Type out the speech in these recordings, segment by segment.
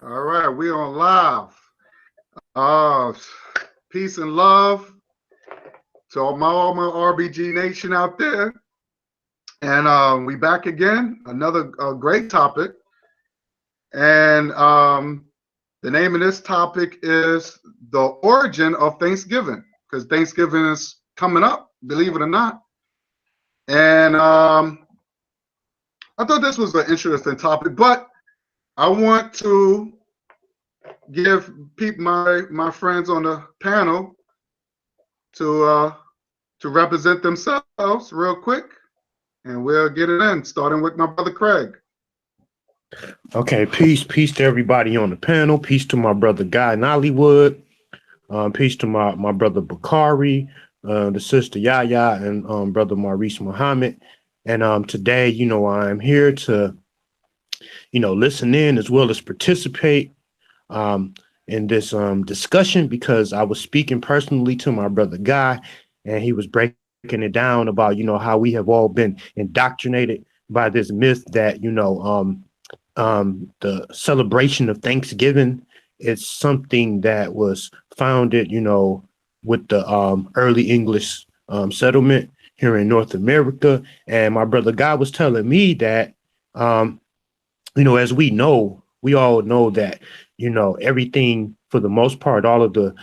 All right, we on live. Uh, Peace and love to all my RBG Nation out there, and we back again. Another great topic, and the name of this topic is the origin of Thanksgiving, because Thanksgiving is coming up, believe it or not. And I thought this was an interesting topic, but I want to give people my friends on the panel to represent themselves real quick, and we'll get it in, starting with my brother Craig. Okay, peace to everybody on the panel. Peace to my brother Guy Nollywood. Peace to my brother Bakari, the sister Yaya, and brother Maurice Muhammad. And today, I'm here to, listen in as well as participate in this discussion because I was speaking personally to my brother Guy, and he was breaking it down about, how we have all been indoctrinated by this myth that, the celebration of Thanksgiving is something that was founded, with the early English settlement here in North America. And my brother Guy was telling me that, as we all know that, everything for the most part, all of the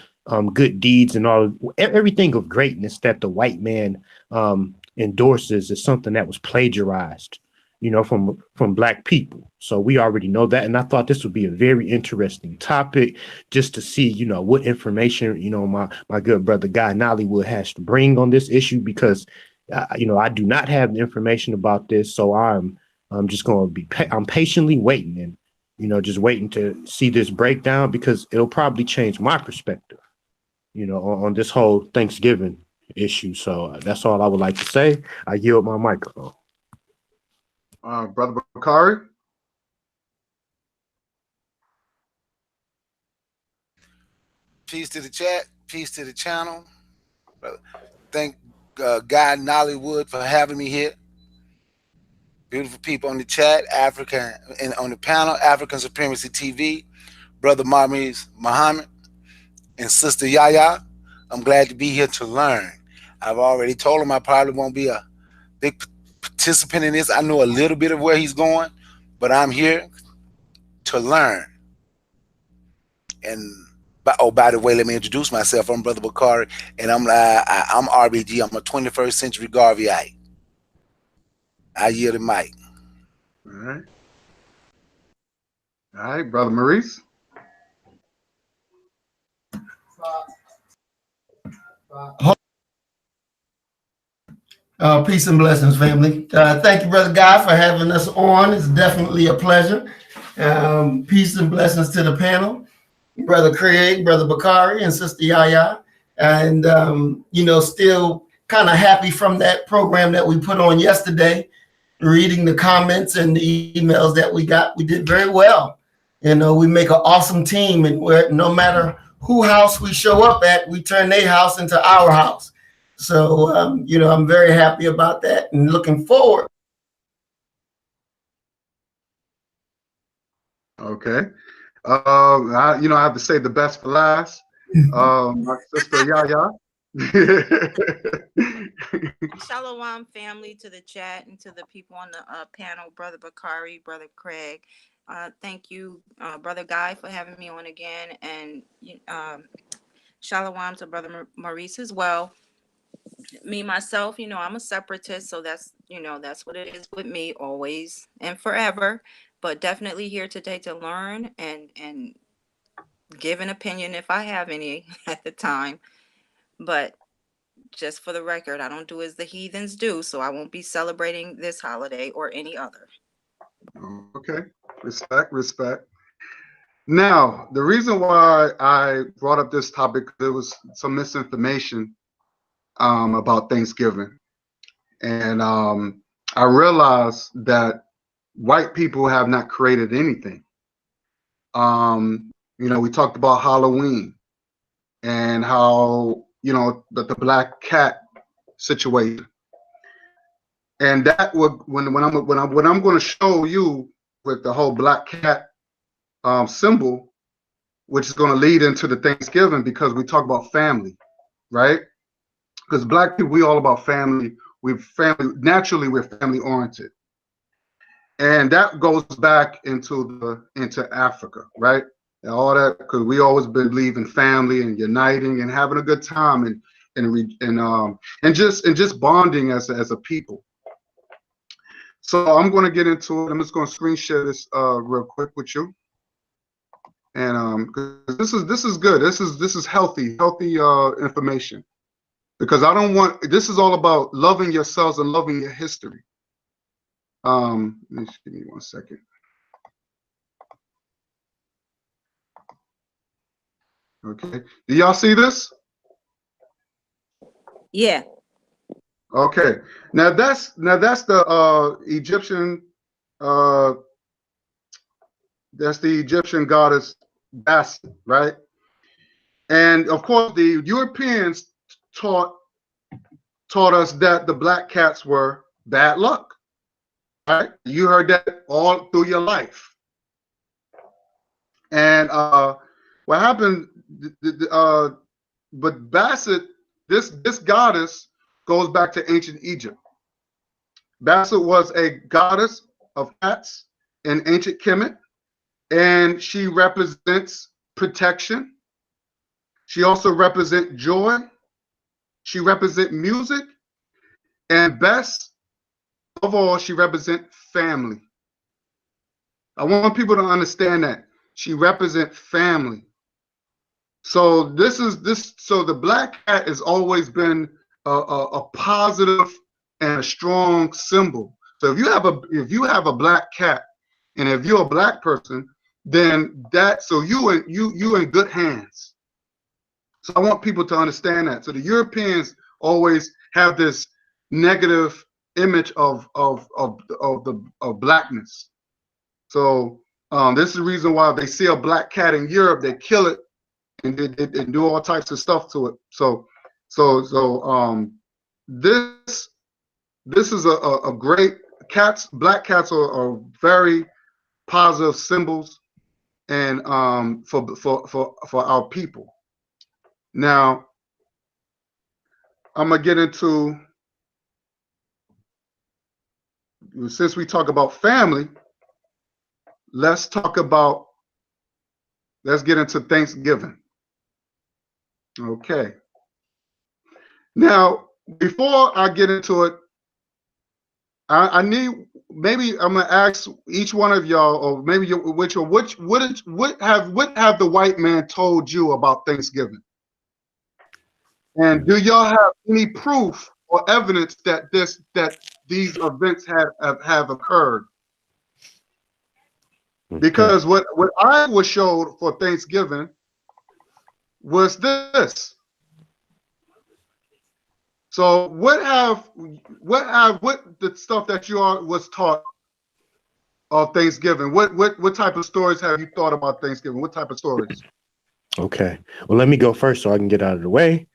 good deeds and everything of greatness that the white man endorses is something that was plagiarized, from black people. So we already know that. And I thought this would be a very interesting topic just to see, what information, my good brother Guy Nollywood has to bring on this issue because, I do not have the information about this. So I'm just going to I'm patiently waiting and, just waiting to see this breakdown because it'll probably change my perspective, on this whole Thanksgiving issue. So that's all I would like to say. I yield my microphone. Brother Bakari. Peace to the chat. Peace to the channel. Thank Guy Nollywood for having me here. Beautiful people on the chat, African, and on the panel, African Supremacy TV, Brother Maurice Muhammad, and Sister Yaya. I'm glad to be here to learn. I've already told him I probably won't be a big participant in this. I know a little bit of where he's going, but I'm here to learn. And by the way, let me introduce myself. I'm Brother Bakari, and I'm RBG. I'm a 21st century Garveyite. I yield the mic. All right. All right, Brother Maurice. Peace and blessings, family. Thank you, Brother Guy, for having us on. It's definitely a pleasure. Peace and blessings to the panel, Brother Craig, Brother Bakari, and Sister Yaya. And, still kind of happy from that program that we put on yesterday, reading the comments and the emails that we got. We did very well. We make an awesome team, and no matter who house we show up at, we turn their house into our house. So, I'm very happy about that and looking forward. Okay. I have to say the best for last. My sister Yaya. Shalom, family, to the chat and to the people on the panel, Brother Bakari, Brother Craig. Thank you, Brother Guy, for having me on again, and shalom to Brother Maurice as well. Me myself, I'm a separatist, so that's what it is with me, always and forever. But definitely here today to learn and give an opinion if I have any at the time. But just for the record, I don't do as the heathens do, so I won't be celebrating this holiday or any other. Okay, respect. Now, the reason why I brought up this topic, there was some misinformation about Thanksgiving. And I realized that white people have not created anything. We talked about Halloween and how, the black cat situation. And that would when I'm going to show you with the whole black cat symbol, which is going to lead into the Thanksgiving because we talk about family, right? Because Black people, we all about family. Naturally, we're family oriented. And that goes back into Africa, right? And all that, because we always believe in family and uniting and having a good time and just bonding as a people. So I'm going to get into it. I'm just going to screen share this real quick with you. And 'cause this is good. This is healthy information, because I don't want. This is all about loving yourselves and loving your history. Just give me 1 second. Okay. Do y'all see this? Yeah. Okay. Now that's the Egyptian that's the Egyptian goddess Bastet, right? And of course the Europeans taught us that the black cats were bad luck. Right? You heard that all through your life. And what happened but Bastet, this goddess goes back to ancient Egypt. Bastet was a goddess of cats in ancient Kemet, and she represents protection. She also represents joy. She represents music, and best of all, she represents family. I want people to understand that she represents family. So so the black cat has always been a positive and a strong symbol. So if you have a black cat, and if you're a black person, then you in good hands. So I want people to understand that. So the Europeans always have this negative image of blackness. So this is the reason why they see a black cat in Europe, they kill it and do all types of stuff to it. So this is a great cats. Black cats are very positive symbols, and for our people. Now I'm gonna get into, since we talk about family, let's get into Thanksgiving. Okay. Now, before I get into it, maybe I'm gonna ask each one of y'all, or maybe what have the white man told you about Thanksgiving? And do y'all have any proof or evidence that these events have occurred? Because what I was showed for Thanksgiving was this. So what the stuff that you all was taught of Thanksgiving? What type of stories have you thought about Thanksgiving? What type of stories? Okay. Well, let me go first so I can get out of the way.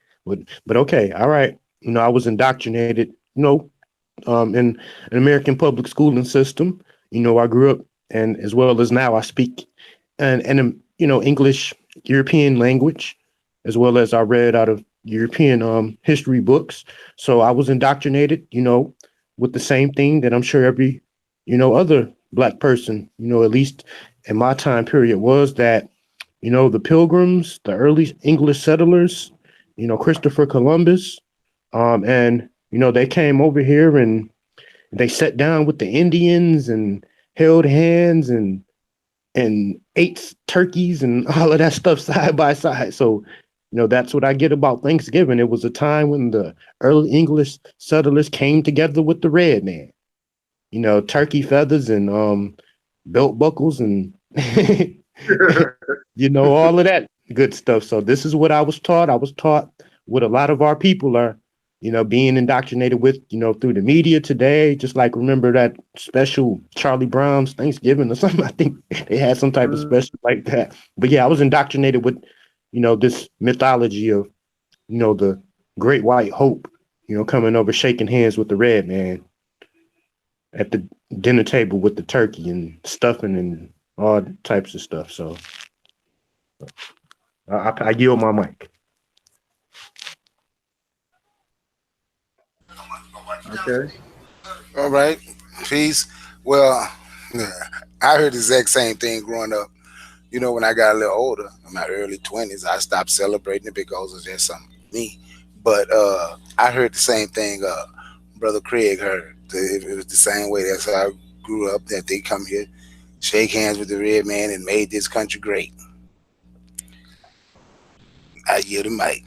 But okay, all right. I was indoctrinated, in an American public schooling system. I grew up, and as well as now I speak and English, European language, as well as I read out of European history books. So I was indoctrinated, with the same thing that I'm sure every, other black person, at least in my time period, was that, the Pilgrims, the early English settlers, Christopher Columbus, and, they came over here and they sat down with the Indians and held hands and ate turkeys and all of that stuff side by side. So, that's what I get about Thanksgiving. It was a time when the early English settlers came together with the red man, turkey feathers and belt buckles and, all of that good stuff. So this is what I was taught. I was taught what a lot of our people are, being indoctrinated with, through the media today. Just like, remember that special Charlie Brown's Thanksgiving or something? I think they had some type of special like that. But yeah, I was indoctrinated with, this mythology of, the great white hope, coming over, shaking hands with the red man at the dinner table with the turkey and stuffing and all types of stuff. So I yield my mic. Okay. All right. Peace. Well, I heard the exact same thing growing up. You know, when I got a little older, in my early 20s, I stopped celebrating it because it's just something for me. But I heard the same thing Brother Craig heard. It was the same way. That's how I grew up, that they come here, shake hands with the red man and made this country great. I yield the mic.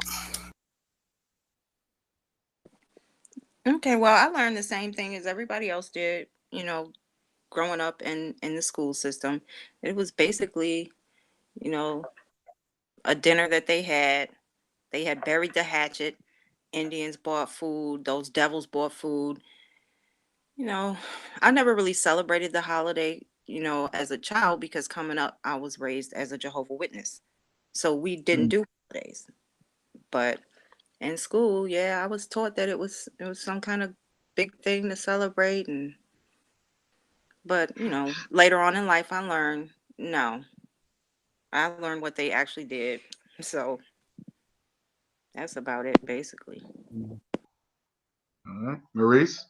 Okay, well, I learned the same thing as everybody else did, growing up in the school system. It was basically, a dinner that they had. They had buried the hatchet. Indians bought food. Those devils bought food. I never really celebrated the holiday, as a child because coming up, I was raised as a Jehovah's Witness. So we didn't do holidays. But in school, yeah, I was taught that it was some kind of big thing to celebrate, but later on in life I learned no. I learned what they actually did. So that's about it basically. All right. Maurice?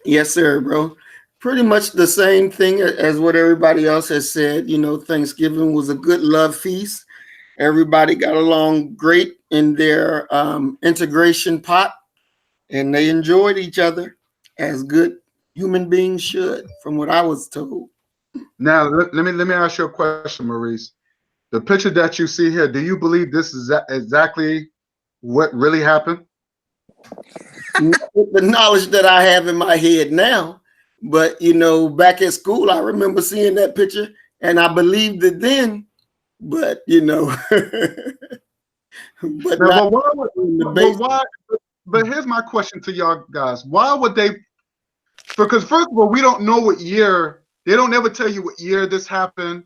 Yes, sir, bro. Pretty much the same thing as what everybody else has said. Thanksgiving was a good love feast. Everybody got along great in their integration pot, and they enjoyed each other as good human beings should, from what I was told. Now let me ask you a question, Maurice. The picture that you see here, do you believe this is exactly what really happened? The knowledge that I have in my head now, but back at school, I remember seeing that picture, and I believed it then. But but here's my question to y'all guys: why would they? Because first of all, we don't know what year. They don't ever tell you what year this happened.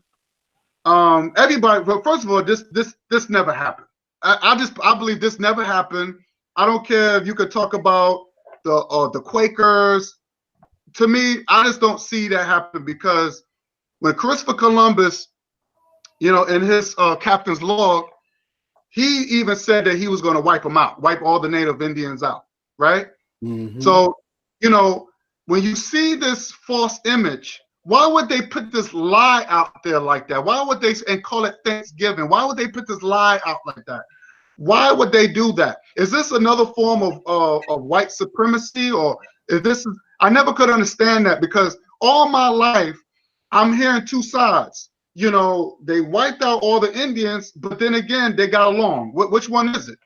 Everybody. But first of all, this never happened. I believe this never happened. I don't care if you could talk about the Quakers. To me, I just don't see that happen, because when Christopher Columbus, in his captain's log, he even said that he was going to wipe all the native Indians out, right? Mm-hmm. So, when you see this false image, why would they put this lie out there like that? Why would they, and call it Thanksgiving? Why would they put this lie out like that? Why would they do that? Is this another form of white supremacy, or is this? I never could understand that, because all my life I'm hearing two sides. They wiped out all the Indians, but then again, they got along. Which one is it?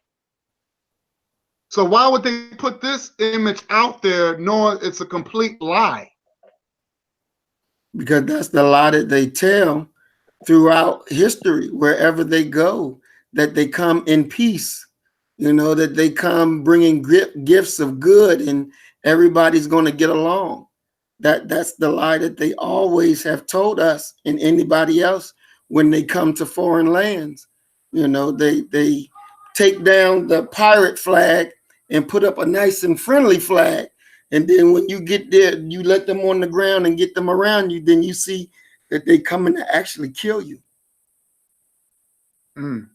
So why would they put this image out there knowing it's a complete lie? Because that's the lie that they tell throughout history, wherever they go, that they come in peace, that they come bringing gifts of good and everybody's going to get along. That's the lie that they always have told us and anybody else when they come to foreign lands. They take down the pirate flag and put up a nice and friendly flag. And then when you get there, you let them on the ground and get them around you, then you see that they coming to actually kill you. Mm.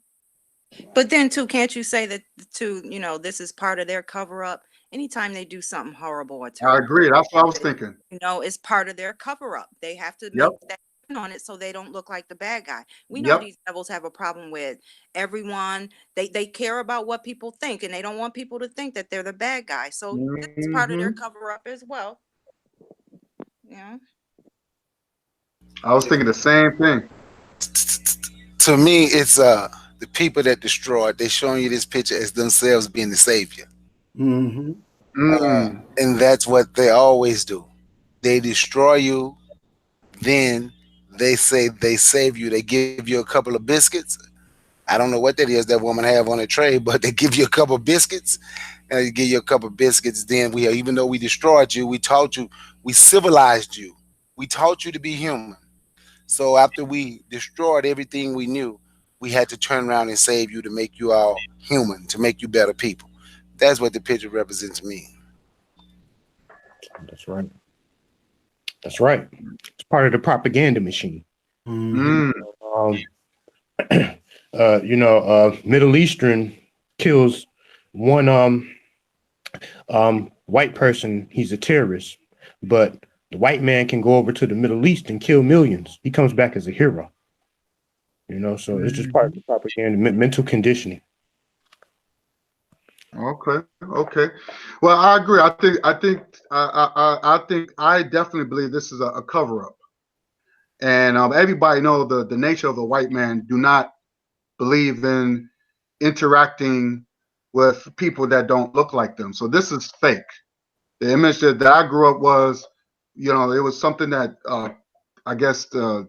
But then too, can't you say that too, this is part of their cover up? Anytime they do something horrible or terrible, I agree. That's what I was thinking. It's part of their cover up. They have to make that on it so they don't look like the bad guy. We know these devils have a problem with everyone. They care about what people think, and they don't want people to think that they're the bad guy. So it's part of their cover up as well. Yeah. I was thinking the same thing. To me, it's the people that destroyed. They're showing you this picture as themselves being the savior. Mm-hmm. And that's what they always do. They destroy you, then they say they save you. They give you a couple of biscuits. I don't know what that is that woman have on a tray, but they give you a couple of biscuits, and they give you a couple of biscuits. Then even though we destroyed you, we taught you, we civilized you, we taught you to be human. So after we destroyed everything we knew, we had to turn around and save you to make you all human, to make you better people. That's what the picture represents to me. That's right. That's right. It's part of the propaganda machine. Mm. Um, Middle Eastern kills one white person, he's a terrorist, but the white man can go over to the Middle East and kill millions. He comes back as a hero. So it's just part of the propaganda, mental conditioning. Okay. Okay. Well, I agree. I definitely believe this is a cover up. And everybody know the nature of the white man do not believe in interacting with people that don't look like them. So this is fake. The image that I grew up was, it was something that I guess they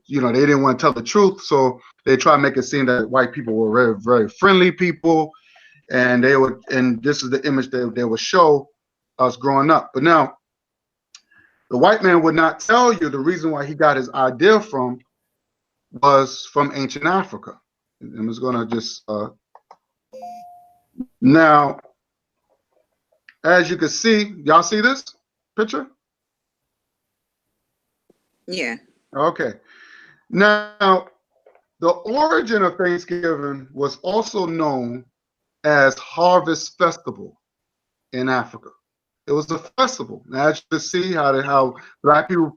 didn't want to tell the truth, so they try to make it seem that white people were very, very friendly people, and this is the image that they would show us growing up. But now, the white man would not tell you the reason why he got his idea was from ancient Africa. I'm just gonna just now, as you can see, y'all see this picture? Yeah. Okay. Now, the origin of Thanksgiving was also known as Harvest Festival in Africa. It was a festival. Now, as you can see how black people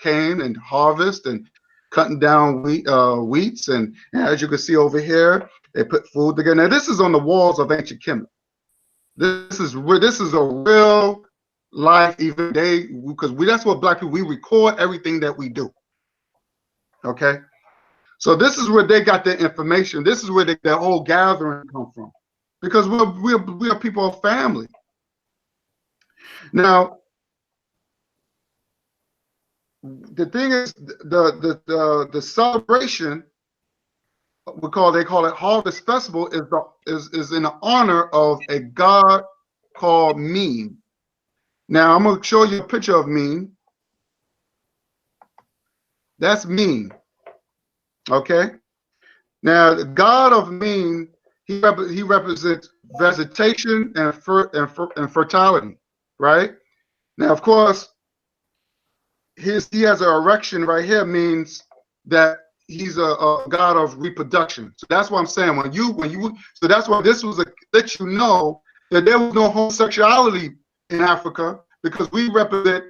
came and harvest and cutting down wheats, and as you can see over here, they put food together. Now, this is on the walls of ancient Kemet. This is a real life even day, because that's what black people, we record everything that we do. Okay. So this is where they got their information. This is where their whole gathering come from, because we are people of family. Now, the thing is, the celebration they call it Harvest Festival is in honor of a god called Mene. Now I'm going to show you a picture of Mene. That's Mene. Okay. Now the god of Mene, he represents vegetation and fertility, right? Now, of course, he has an erection right here, means that he's a god of reproduction. So that's what I'm saying. So that's why this was let you know that there was no homosexuality in Africa, because we represent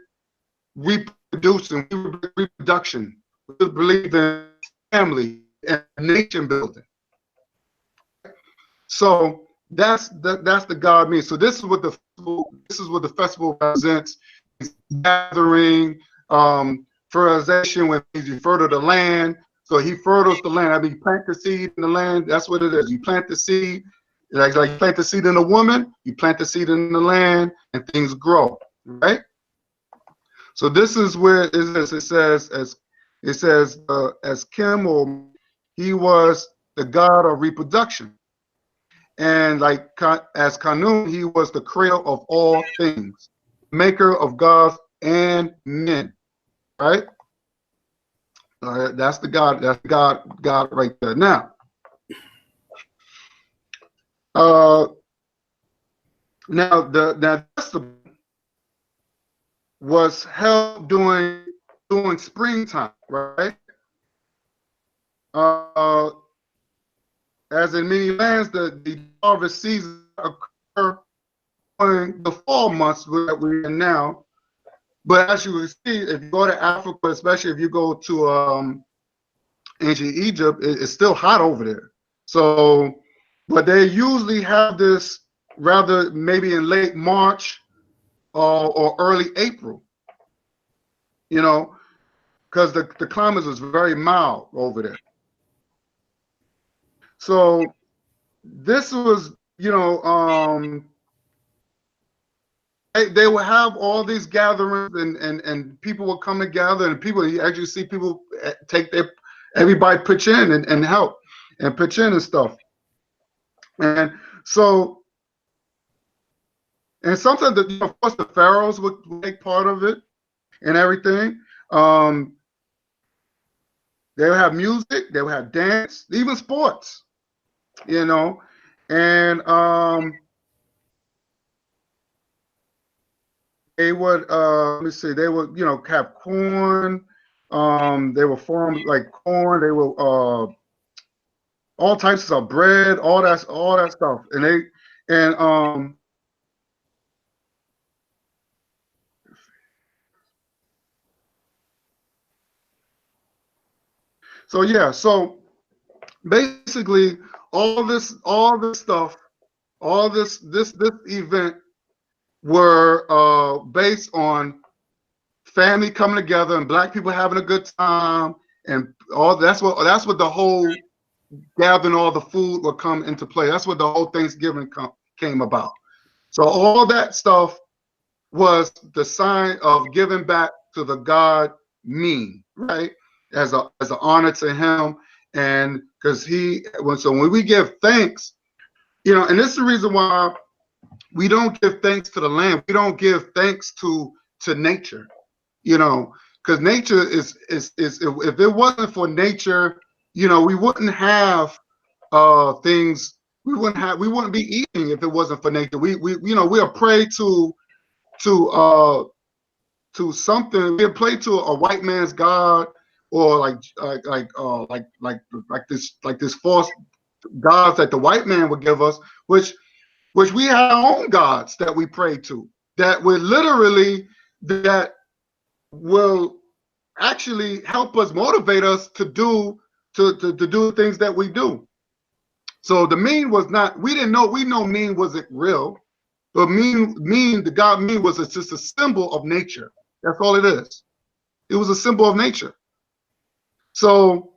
reproducing, reproduction. We believe in family and nation building. So that's the god means. So this is what the festival represents: gathering, fertilization, when you fertile the land. So he fertiles the land. I mean, you plant the seed in the land. That's what it is. You plant the seed, like you plant the seed in a woman. You plant the seed in the land, and things grow, right? So this is where it says as Kim, or he was the god of reproduction. And like as Khnum, he was the creator of all things, maker of gods and men, right? That's the God. That's God right there. Now, the festival was held during springtime, right? As in many lands, the harvest season occur during the fall months that we're in now. But as you can see, if you go to Africa, especially if you go to ancient Egypt, it's still hot over there. So, but they usually have this rather maybe in late March or early April, because the climate is very mild over there. So this was, they would have all these gatherings, and people would come together, and you actually see people everybody pitch in and help and pitch in and stuff. And so, and sometimes, of course, the pharaohs would take part of it and everything. They would have music, they would have dance, even sports, and they would let me see, they would have corn, They were formed like corn. They were all types of bread, all that stuff. And so yeah, so basically all this stuff, this event were based on family coming together and black people having a good time, and all that's what the whole gathering all the food will come into play. That's what the whole Thanksgiving came about. So all that stuff was the sign of giving back to the God me, right? As an honor to him. And because when we give thanks, and this is the reason why we don't give thanks to the land. We don't give thanks to nature, because nature is if it wasn't for nature, we wouldn't have things. We wouldn't be eating if it wasn't for nature. We are prey to something. We are prey to a white man's God, or like this false gods that the white man would give us, which we have our own gods that we pray to, that will actually help us, motivate us to do things that we do. So the mean was not, we know mean wasn't real, but the God mean was just a symbol of nature. That's all it is. It was a symbol of nature. So,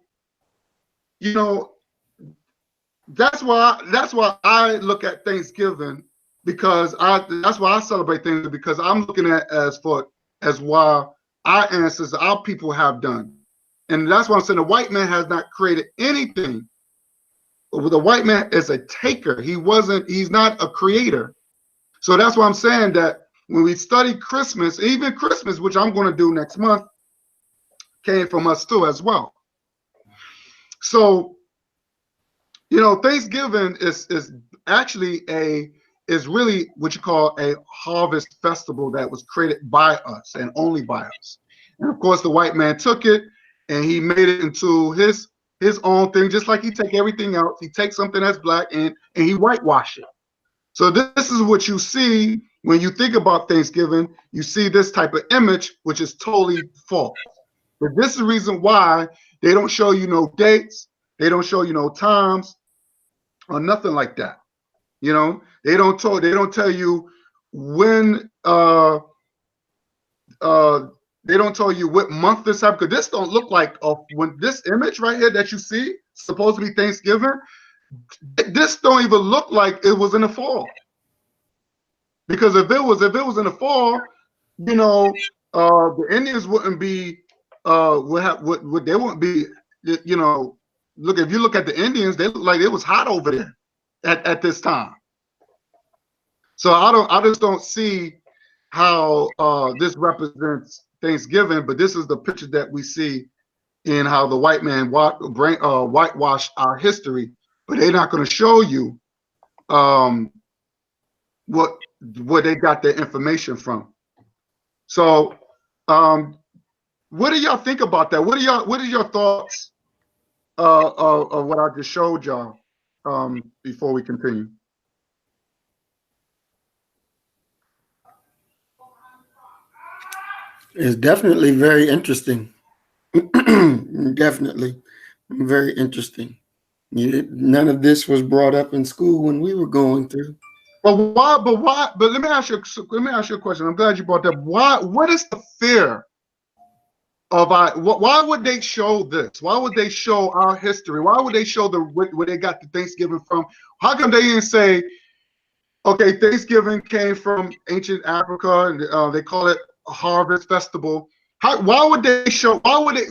that's why I look at Thanksgiving, because that's why I celebrate things, because I'm looking at as why our ancestors, our people have done. And that's why I'm saying the white man has not created anything. The white man is a taker. He's not a creator. So that's why I'm saying that when we study Christmas, even Christmas, which I'm going to do next month, came from us too as well. So, Thanksgiving is actually is really what you call a harvest festival that was created by us and only by us. And of course, the white man took it and he made it into his own thing, just like he take everything else. He takes something that's black and he whitewash it. So this is what you see when you think about Thanksgiving. You see this type of image, which is totally false. But this is the reason why they don't show you no dates. They don't show you no times or nothing like that. They don't tell you when they don't tell you what month this happened, because this don't look like when this image right here that you see supposed to be Thanksgiving. This don't even look like it was in the fall. Because if it was in the fall, the Indians wouldn't be they wouldn't be, look, if you look at the Indians, they look like it was hot over there at this time. So I just don't see how this represents Thanksgiving, but this is the picture that we see in how the white man whitewash our history, but they're not going to show you where they got their information from. So what do y'all think about that? What are your thoughts of what I just showed y'all before we continue? It's definitely very interesting. Definitely very interesting. None of this was brought up in school when we were going through. But let me ask you a question. I'm glad you brought that. What is the fear of why would they show this? Why would they show our history? Why would they show where they got the Thanksgiving from? How come they didn't say, okay, Thanksgiving came from ancient Africa, and they call it a harvest festival? Why would they show? Why would they?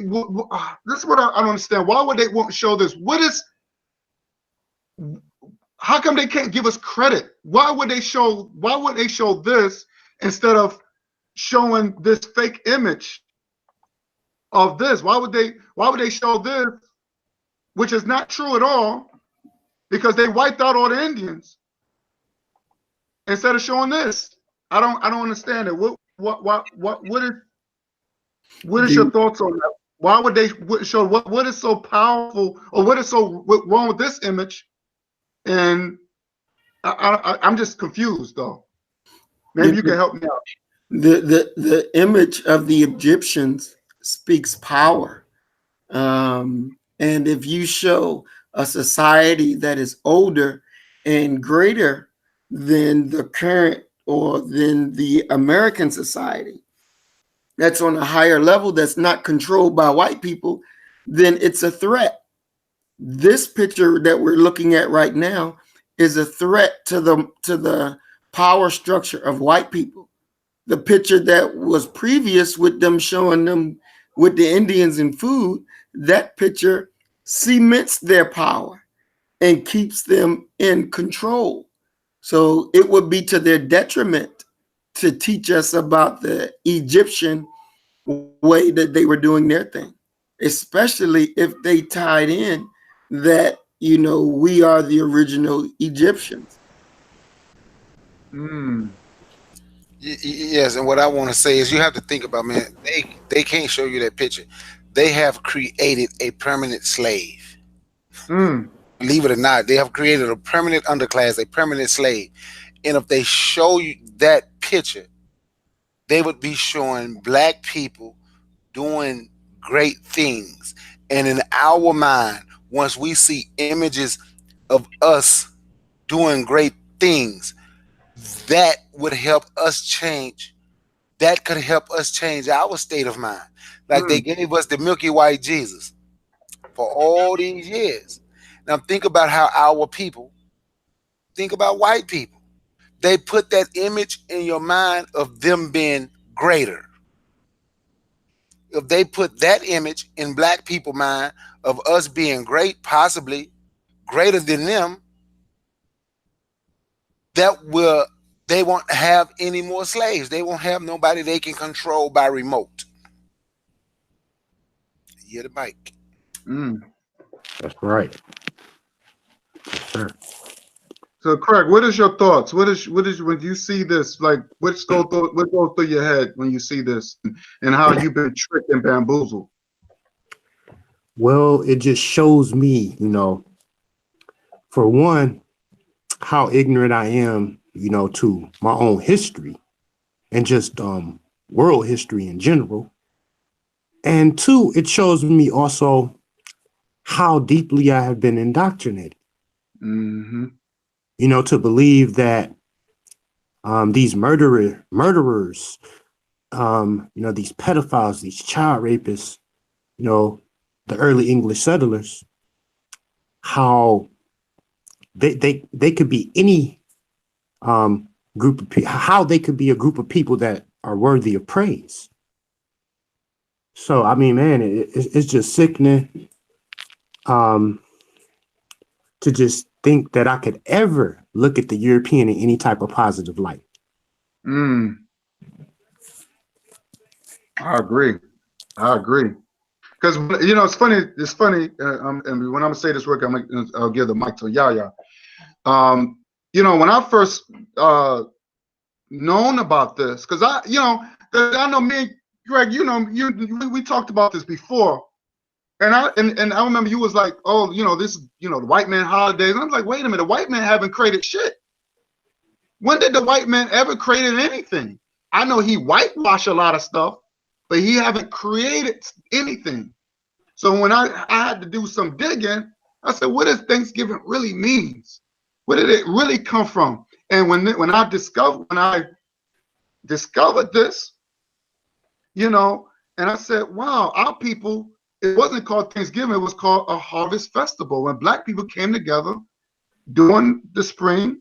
This is what I don't understand. Why would they won't show this? How come they can't give us credit? Why would they show this instead of showing this fake image of this? Why would they show this, which is not true at all, because they wiped out all the Indians, instead of showing this? I don't understand it. What is your thoughts on that? Why would they show what is so powerful, or what is so wrong with this image? And I'm just confused, though. Maybe you can help me out. The image of the Egyptians speaks power. And if you show a society that is older and greater than the current or than the American society, that's on a higher level, that's not controlled by white people, then it's a threat. This picture that we're looking at right now is a threat to the power structure of white people. The picture that was previous with them showing them with the Indians and food, that picture cements their power and keeps them in control. So it would be to their detriment to teach us about the Egyptian way that they were doing their thing, especially if they tied in that, you know, we are the original Egyptians. Yes, and what I want to say is you have to think about, man, they can't show you that picture. They have created a permanent slave. Believe it or not, they have created a permanent underclass, a permanent slave. And if they show you that picture, they would be showing black people doing great things. And in our mind, once we see images of us doing great things, that would help us change. That could help us change our state of mind. Like they gave us the Milky White Jesus for all these years. Now think about how our people think about white people. They put that image in your mind of them being greater. If they put that image in black people's mind of us being great, possibly greater than them, they won't have any more slaves. They won't have nobody they can control by remote. You're the mic. That's right. Yes, sir. So, Craig, what is your thoughts? What is when you see this? Like, what goes through your head when you see this, and how you've been tricked and bamboozled? Well, it just shows me, you know, for one, how ignorant I am, you know, to my own history and just world history in general. And two, it shows me also how deeply I have been indoctrinated. You know, to believe that these murderers, you know, these pedophiles, these child rapists, you know, the early English settlers, how they could be any group of people, how they could be a group of people that are worthy of praise. So, I mean, man, it's just sickening to just think that I could ever look at the European in any type of positive light. I agree. Because, you know, it's funny. And when I'm gonna say this work, I'll give the mic to Yaya. You know, when I first known about this, because I know me and Greg, you know, we talked about this before, and I remember you was like, oh, you know, this, you know, the white man holidays. And I was like, wait a minute, the white man haven't created shit. When did the white man ever created anything? I know he whitewashed a lot of stuff, but he haven't created anything. So when I had to do some digging, I said, what does Thanksgiving really means? Where did it really come from? And when I discovered this, you know, and I said, wow, our people, it wasn't called Thanksgiving, it was called a harvest festival. When black people came together during the spring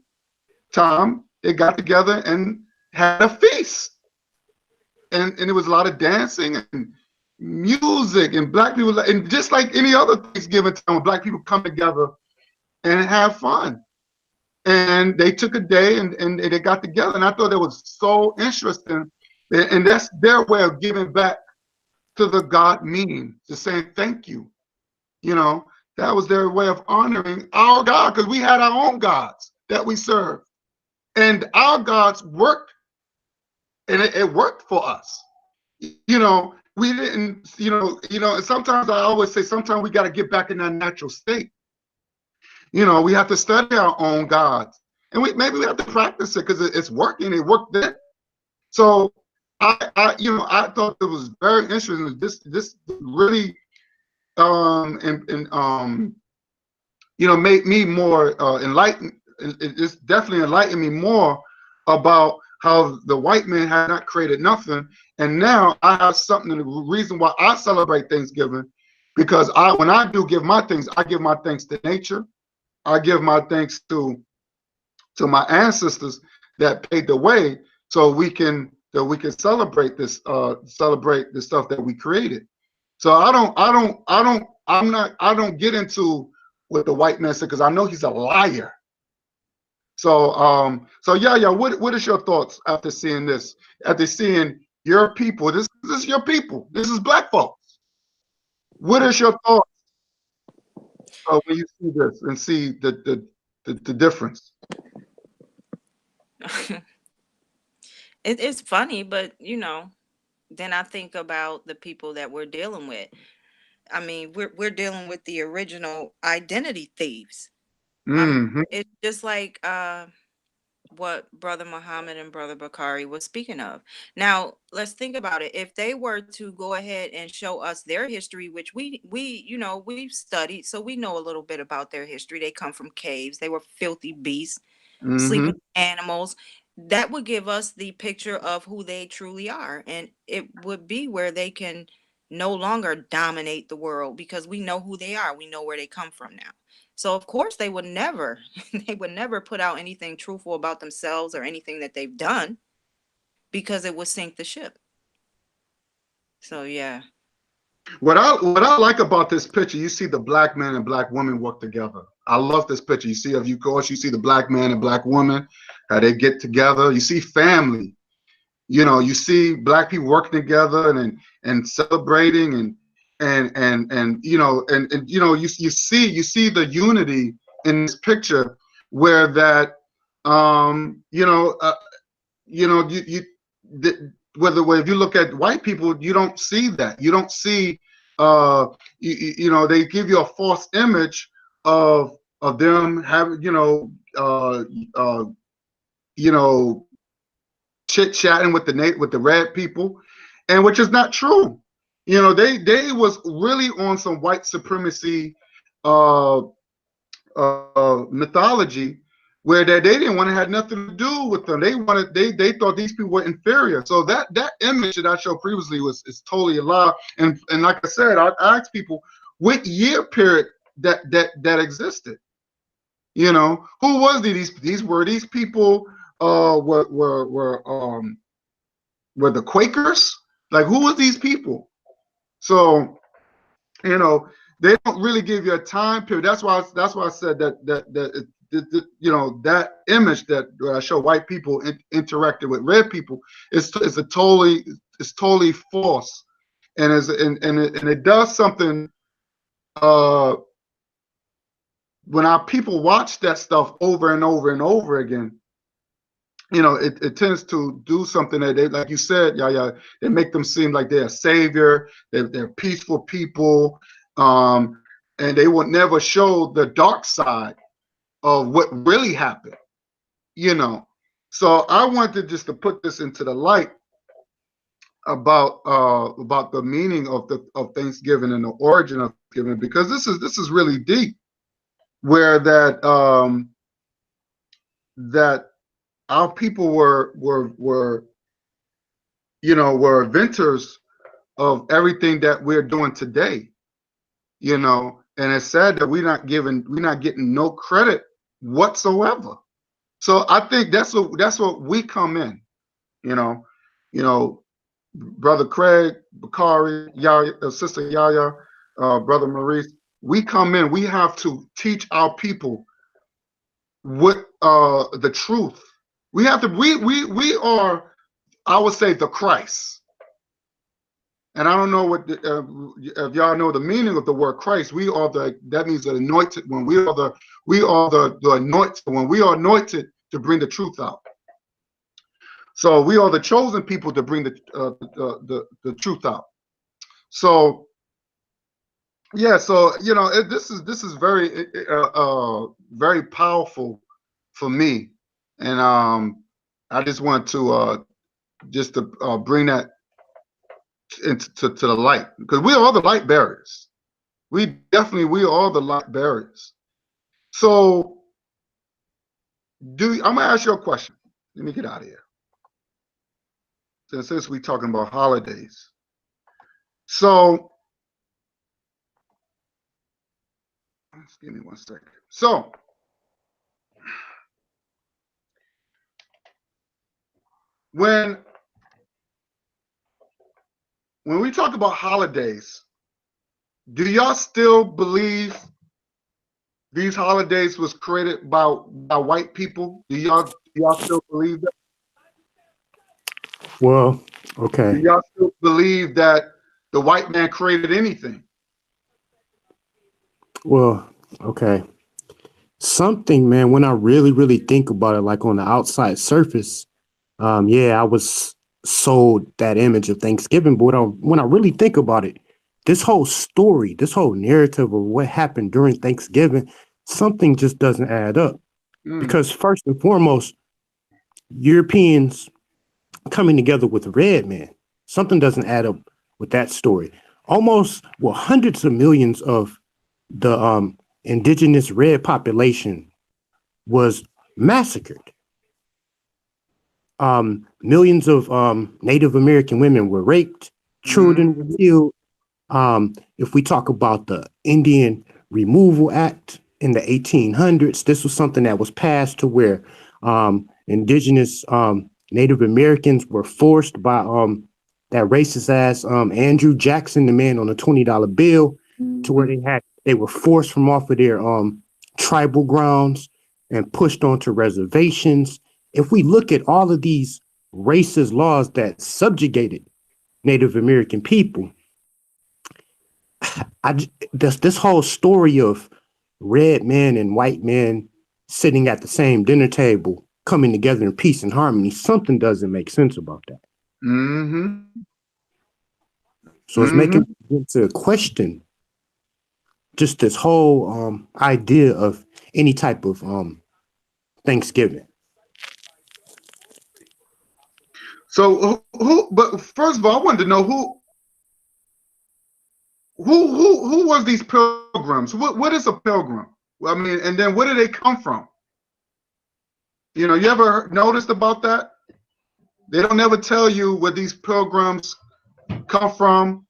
time, they got together and had a feast. And it was a lot of dancing and music, and black people, and just like any other Thanksgiving time, when black people come together and have fun. And they took a day and they got together, and I thought it was so interesting. And that's their way of giving back to the God meme, to saying thank you. You know, that was their way of honoring our God, because we had our own gods that we served. And our gods worked, and it worked for us. You know, we didn't, and sometimes I always say, sometimes we got to get back in that natural state. We have to study our own gods, and maybe we have to practice it because it's working. It worked then. So I thought it was very interesting. This really made me more enlightened. It's definitely enlightened me more about how the white man had not created nothing, and now I have something. The reason why I celebrate Thanksgiving, because when I do give my thanks, I give my thanks to nature. I give my thanks to my ancestors that paved the way, so we can celebrate this stuff that we created. So I don't get into what the white man said, because I know he's a liar. So yeah, what is your thoughts after seeing this? After seeing your people, this is your people. This is black folks. What is your thoughts when you see this and see the difference? It's funny, but then I think about the people that we're dealing with. I mean, we're dealing with the original identity thieves. Mm-hmm. It's just like what Brother Muhammad and Brother Bakari was speaking of. Now, let's think about it. If they were to go ahead and show us their history, which we've studied, so we know a little bit about their history. They come from caves. They were filthy beasts, sleeping with animals. That would give us the picture of who they truly are, and it would be where they can no longer dominate the world, because we know who they are. We know where they come from now. So of course they would never put out anything truthful about themselves or anything that they've done, because it would sink the ship. So yeah. What I like about this picture, you see the black man and black woman work together. I love this picture. You see, of course, you see the black man and black woman, how they get together. You see family. You see black people working together and celebrating and you see the unity in this picture, where that if you look at white people, you don't see that. You don't see they give you a false image of them having chit-chatting with the red people, and which is not true. They was really on some white supremacy mythology, where they didn't want to have nothing to do with them. They thought these people were inferior. So that image that I showed previously is totally a lie. And like I said, I asked people what year period that existed. Who was these were these people were the Quakers? Like, who was these people? So they don't really give you a time period. That's why I said that image that I show white people interacting with red people is totally false, and it does something when our people watch that stuff over and over and over again. It tends to do something that they, like you said, they make them seem like they're a savior, they're peaceful people, and they will never show the dark side of what really happened. So I wanted just to put this into the light about the meaning of Thanksgiving and the origin of Thanksgiving, because this is really deep, where that our people were inventors of everything that we're doing today, and it's sad that we're not getting no credit whatsoever. So I think that's what we come in, Brother Craig, Bakari, Sister Yaya, Brother Maurice, we come in, we have to teach our people what the truth. We have to, we are, I would say, the Christ. And I don't know if y'all know the meaning of the word Christ. That means the anointed one. We are the anointed one. We are anointed to bring the truth out. So we are the chosen people to bring the truth out. So yeah, so this is very very powerful for me, and I just want to bring that into to the light, because we are the light bearers. We are the light bearers. So I'm gonna ask you a question. Let me get out of here. Since we're talking about holidays. So just give me 1 second. So when we talk about holidays, do y'all still believe these holidays was created by white people? Do y'all still believe that? Well, Do okay. y'all still believe that the white man created anything? Well, okay. Something, man, when I really, really think about it, like on the outside surface, yeah, I was sold that image of Thanksgiving. But when I really think about it, this whole story, this whole narrative of what happened during Thanksgiving, something just doesn't add up. Because first and foremost, Europeans coming together with red men, something doesn't add up with that story. Almost, well, hundreds of millions of the indigenous red population was massacred. Millions of Native American women were raped, children were killed. If we talk about the Indian Removal Act in the 1800s, this was something that was passed to where indigenous Native Americans were forced by that racist ass Andrew Jackson, the man on a $20 bill, to where they were forced from off of their tribal grounds and pushed onto reservations. If we look at all of these racist laws that subjugated Native American people, this whole story of red men and white men sitting at the same dinner table, coming together in peace and harmony, something doesn't make sense about that. So it's making me to question just this whole idea of any type of Thanksgiving. So but first of all, I wanted to know who was these pilgrims? What is a pilgrim? I mean, and then where do they come from? You ever noticed about that? They don't ever tell you where these pilgrims come from.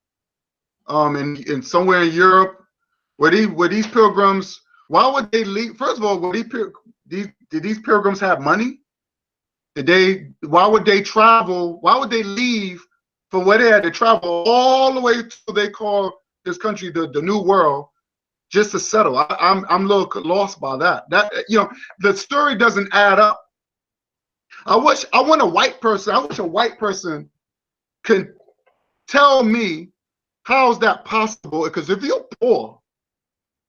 In somewhere in Europe, where these pilgrims, why would they leave? First of all, did these pilgrims have money? Why would they travel? Why would they leave from where they had to travel all the way to they call this country the New World just to settle? I'm a little lost by that. The story doesn't add up. I wish a white person can tell me how's that possible? Because if you're poor,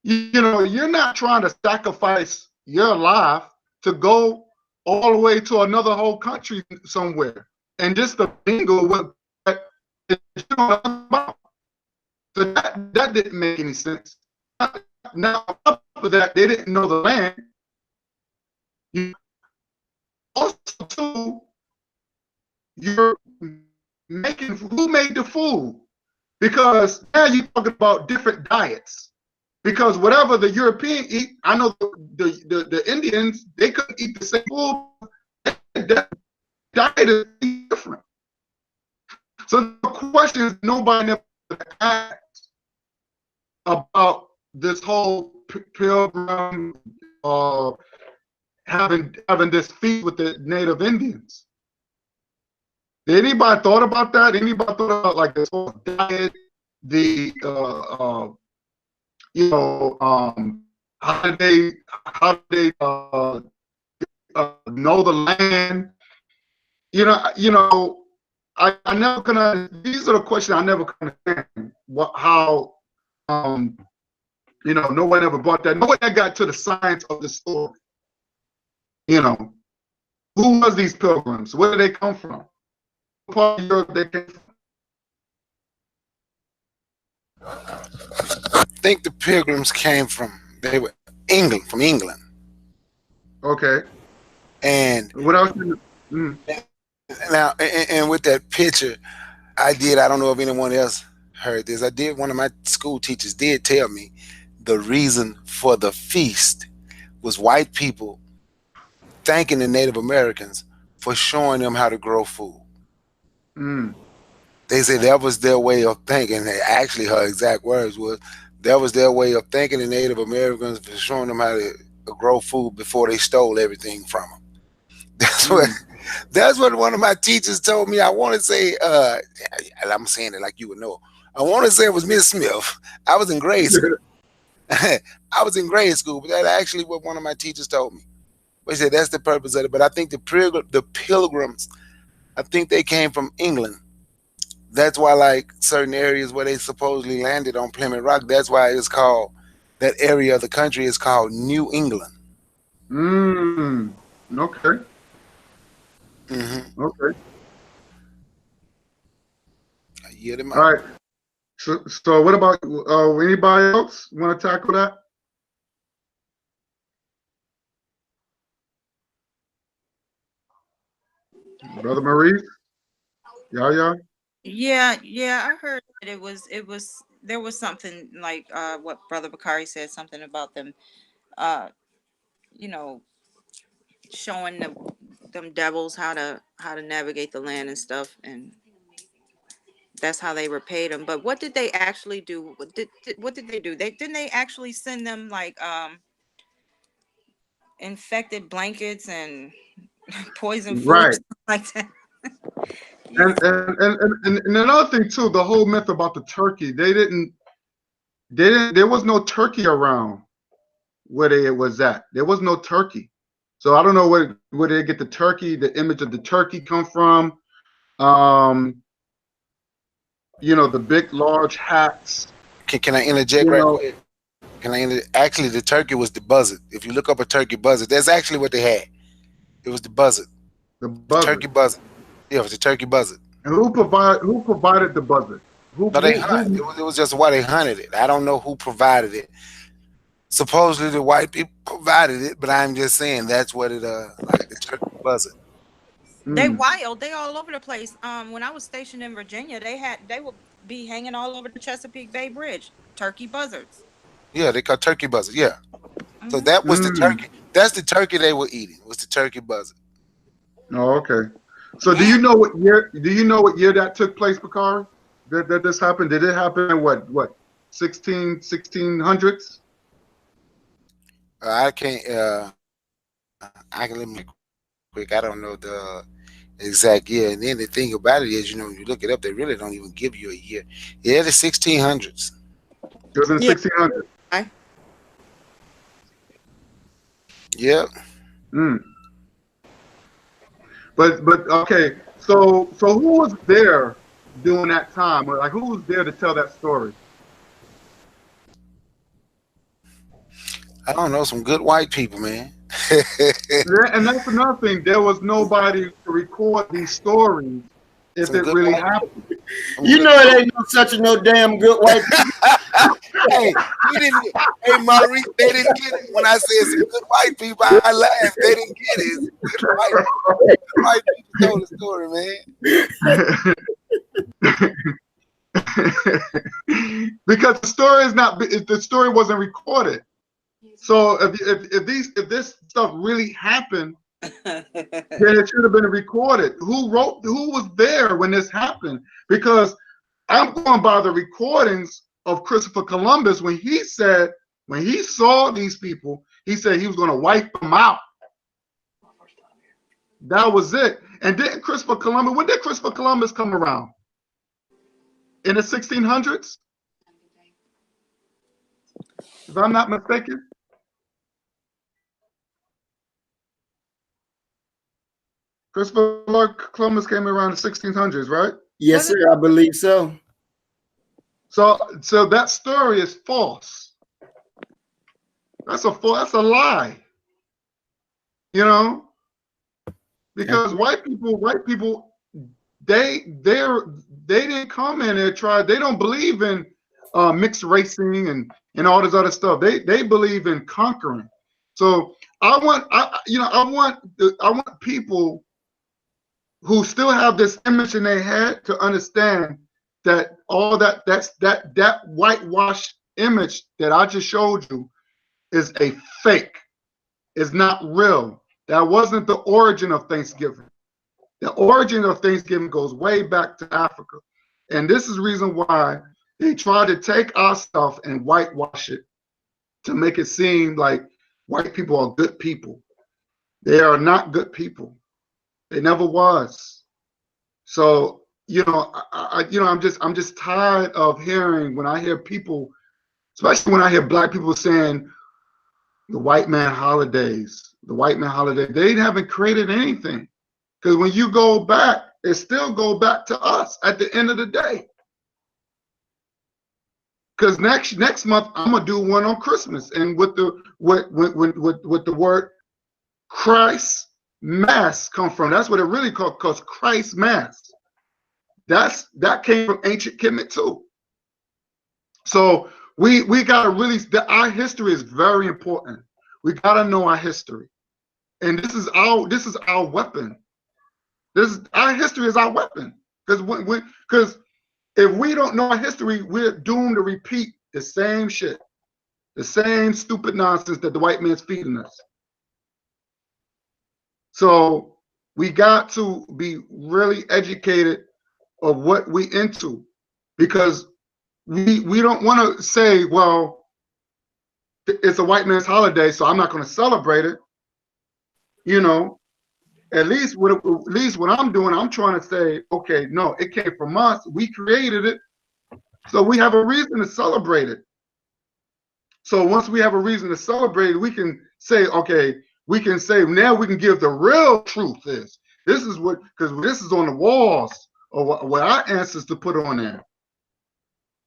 you're not trying to sacrifice your life to go all the way to another whole country somewhere and just to bingo what you know about. So that didn't make any sense. Now, on top of that, they didn't know the land. Also, too, you're making, who made the food? Because now you're talking about different diets. Because whatever the European eat, I know the Indians, they couldn't eat the same food. That diet is different. So the question is, nobody never asked about this whole pilgrim having this feast with the Native Indians. Did anybody thought about that? Anybody thought about like this whole diet, the how did they know the land? I never can. These are the questions I never can understand. How no one ever brought that. No one ever got to the science of the story. Who was these pilgrims? Where did they come from? What part of Europe they came from? I think the Pilgrims came they were from England. Okay. And What else? Mm, now, and with that picture, I don't know if anyone else heard this. One of my school teachers did tell me the reason for the feast was white people thanking the Native Americans for showing them how to grow food. mm. They said that was their way of thinking. Actually, her exact words was, that was their way of thanking the Native Americans for showing them how to grow food before they stole everything from them. That's what one of my teachers told me. I want to say, I'm saying it like you would know. I want to say it was Miss Smith. I was in grade school. I was in grade school, but that's actually what one of my teachers told me. But he said that's the purpose of it. But I think the Pilgrims, I think they came from England. That's why, like, certain areas where they supposedly landed on Plymouth Rock, that's why it's called, that area of the country is called New England. Okay. Mm-hmm. Okay. All right. So what about anybody else want to tackle that? Brother Maurice? Yeah. Yeah, I heard that there was something like what Brother Bakari said, something about them you know, showing them devils how to navigate the land and stuff, and that's how they repaid them. But what did they actually do? What did they do? Didn't they actually send them like infected blankets and poison food, Right. like that? And another thing too, the whole myth about the turkey. There was no turkey around where it was at. There was no turkey. So I don't know where they get the image of the turkey come from. The big, large hats. Can I interject right quick? Actually, the turkey was the buzzard. If you look up a turkey buzzard, that's actually what they had. It was the buzzard. The turkey buzzard. Yeah, it was the turkey buzzard. And who provided the buzzard? It was just why they hunted it. I don't know who provided it. Supposedly the white people provided it, but I'm just saying that's what it like the turkey buzzard. They wild. They all over the place. When I was stationed in Virginia, they would be hanging all over the Chesapeake Bay Bridge. Turkey buzzards. Yeah, they call turkey buzzard. Yeah. So that was the turkey. That's the turkey they were eating. Was the turkey buzzard. Oh, okay. So do you know what year that took place, Bakari? That this happened? Did it happen in what 1600s? I can let me quick. I don't know the exact year. And then the thing about it is, you look it up, they really don't even give you a year. Yeah, the 1600s. It was in 1600s. Yeah. But okay. So who was there during that time? Like, who was there to tell that story? I don't know, some good white people, man. And that's another thing. There was nobody to record these stories if it really happened. It ain't no such a no damn good white people. Hey, Maurice, they didn't get it. When I said some good white people, I laughed. They didn't get it. Good white people told the story, man. Because the story wasn't recorded. So if this stuff really happened, then it should have been recorded. Who was there when this happened? Because I'm going by the recordings of Christopher Columbus when he saw these people, he said he was going to wipe them out. That was it. And when did Christopher Columbus come around? In the 1600s? If I'm not mistaken. Christopher Columbus came around the 1600s, right? Yes, sir. I believe so. So that story is false. That's a lie. Because white people, they didn't come in and try. They don't believe in mixed racing and all this other stuff. They believe in conquering. So I want people who still have this image in their head to understand that all that whitewash image that I just showed you is a fake. It's not real. That wasn't the origin of Thanksgiving. The origin of Thanksgiving goes way back to Africa. And this is the reason why they try to take our stuff and whitewash it to make it seem like white people are good people. They are not good people. They never was. So, I'm just tired of hearing, when I hear people, especially when I hear black people saying the white man holidays, they haven't created anything. Because when you go back, it still go back to us at the end of the day. Because next month I'm gonna do one on Christmas, and with the word Christ Mass come from. That's what it really called, because Christ Mass. That came from ancient Kemet too. So we gotta really, our history is very important. We gotta know our history, and this is our weapon. Our history is our weapon. Because if we don't know our history, we're doomed to repeat the same shit, the same stupid nonsense that the white man's feeding us. So we got to be really educated of what we into, because we don't want to say, well, it's a white man's holiday, so I'm not going to celebrate it. At least what I'm doing, I'm trying to say, okay, no, it came from us. We created it, so we have a reason to celebrate it. So once we have a reason to celebrate it, we can say, okay, now we can give the real truth is. This is what, because this is on the walls of what our ancestors put on there.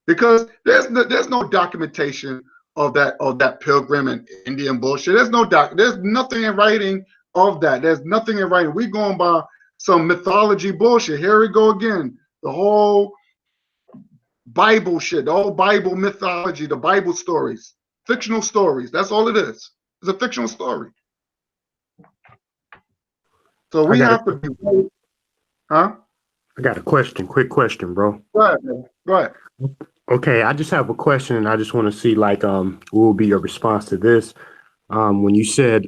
Because there's no documentation of that Pilgrim and Indian bullshit. There's nothing in writing of that. There's nothing in writing. We're going by some mythology bullshit. Here we go again. The whole Bible shit, the whole Bible mythology, the Bible stories, fictional stories. That's all it is. It's a fictional story. So we have to be, huh? I got a quick question, bro. Go ahead, man. Go ahead. Okay, I just have a question, and I just want to see, what will be your response to this? When you said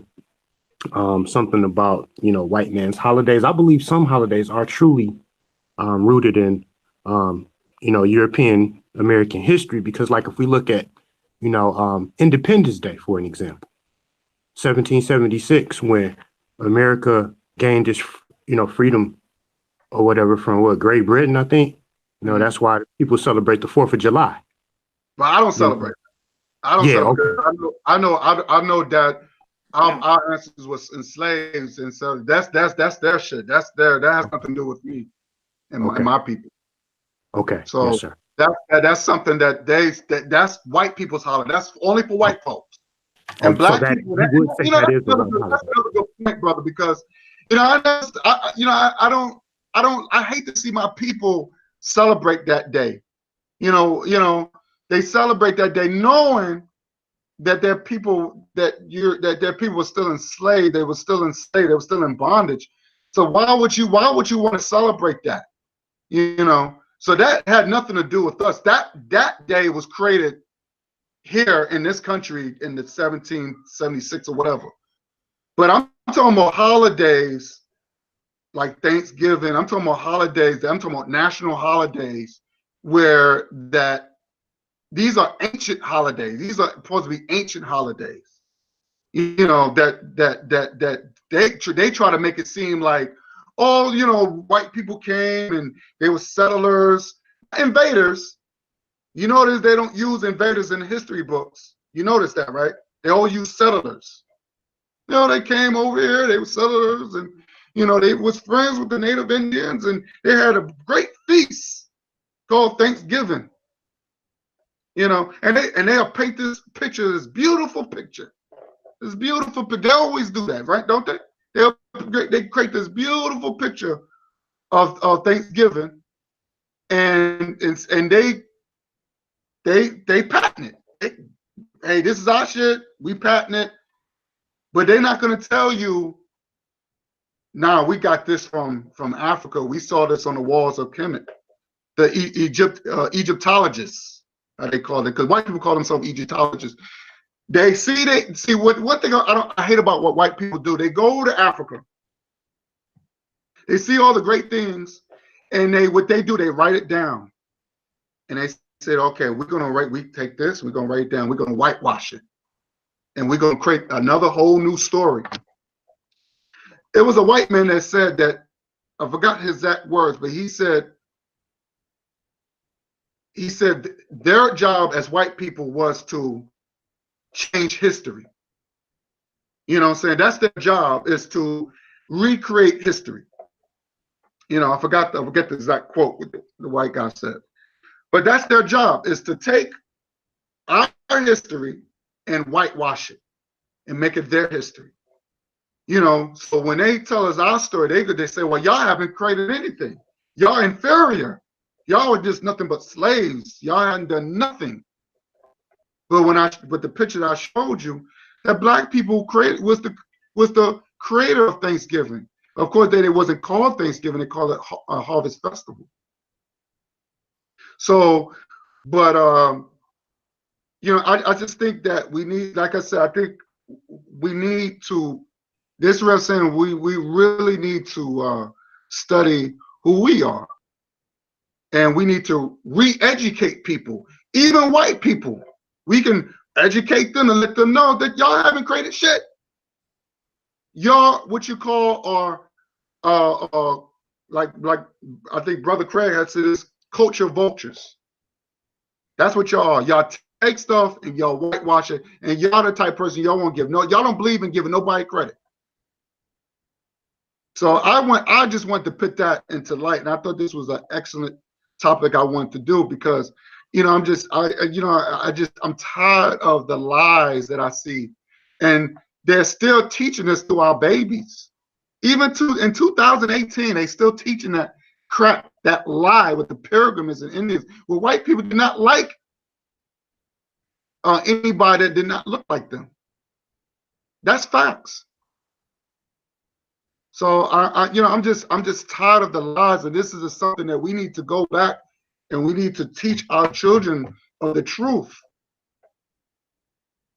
something about, white man's holidays, I believe some holidays are truly rooted in, European American history, because, if we look at, Independence Day, for an example, 1776, when America gained its, freedom or whatever from Great Britain, I think. That's why people celebrate the 4th of July. But I don't celebrate. I don't celebrate. Okay. I know that our ancestors was enslaved, and so that's their shit. That has nothing to do with me and my people. Okay. So yes, sir. That's something that's white people's holiday. That's only for white folks. And black people. That's another good point, brother, because I hate to see my people celebrate that day. They celebrate that day knowing that their people were still enslaved. They were still enslaved. They were still in bondage. So why would you want to celebrate that? So that had nothing to do with us. That day was created here in this country in the 1776 or whatever. But I'm talking about holidays like Thanksgiving. I'm talking about holidays. I'm talking about national holidays where these are ancient holidays. These are supposed to be ancient holidays. That they try to make it seem like, white people came and they were settlers, invaders. You notice they don't use invaders in the history books. You notice that, right? They all use settlers. They came over here, they were settlers, and they was friends with the Native Indians, and they had a great feast called Thanksgiving. And they'll paint this picture, this beautiful picture. This beautiful picture. They always do that, right? Don't they? They create this beautiful picture of Thanksgiving, and they they patent it. Hey, this is our shit. We patent it, but they're not going to tell you. Nah, we got this from Africa. We saw this on the walls of Kemet. The Egyptologists, how they call it, because white people call themselves Egyptologists. They see what thing I hate about what white people do. They go to Africa. They see all the great things, and what they do, they write it down. And they said, okay, we take this, we're gonna write it down, we're gonna whitewash it. And we're gonna create another whole new story. It was a white man that said that, I forgot his exact words, but he said their job as white people was to change history. You know what I'm saying? That's their job, is to recreate history. You know, I forget the exact quote what the white guy said. But that's their job, is to take our history and whitewash it and make it their history. You know, so when they tell us our story, they say, well, y'all haven't created anything. Y'all inferior. Y'all are just nothing but slaves. Y'all haven't done nothing. But the picture that I showed you, that black people created was the creator of Thanksgiving. Of course, it wasn't called Thanksgiving; they called it a Harvest Festival. So, but you know, I just think that we need, like I said, I think we need to. This is what I'm saying. We really need to study who we are, and we need to re-educate people, even white people. We can educate them and let them know that y'all haven't created shit. Y'all, what you call, are like I think Brother Craig had said, this culture vultures. That's what y'all are. Y'all take stuff and y'all whitewash it, and y'all the type of person y'all won't give. No, y'all don't believe in giving nobody credit. So I just want to put that into light, and I thought this was an excellent topic I wanted to do, because you know, I'm tired of the lies that I see, and they're still teaching this to our babies. Even in 2018, they still teaching that crap, that lie with the Pilgrims and Indians. Well, white people did not like anybody that did not look like them. That's facts. So I'm just tired of the lies, and this is something that we need to go back and we need to teach our children of the truth,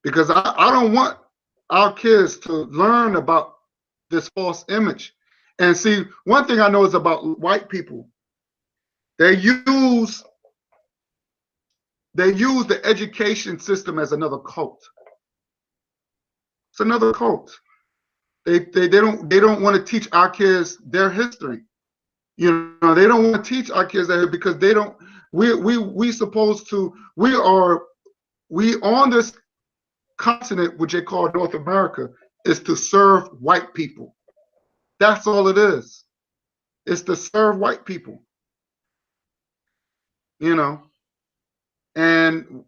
because I don't want our kids to learn about this false image. And see, one thing I know is about white people, they use the education system as another cult. It's another cult. They don't want to teach our kids their history. You know, they don't want to teach our kids that, because they don't. We on this continent, which they call North America, is to serve white people. That's all it is. It's to serve white people. You know, and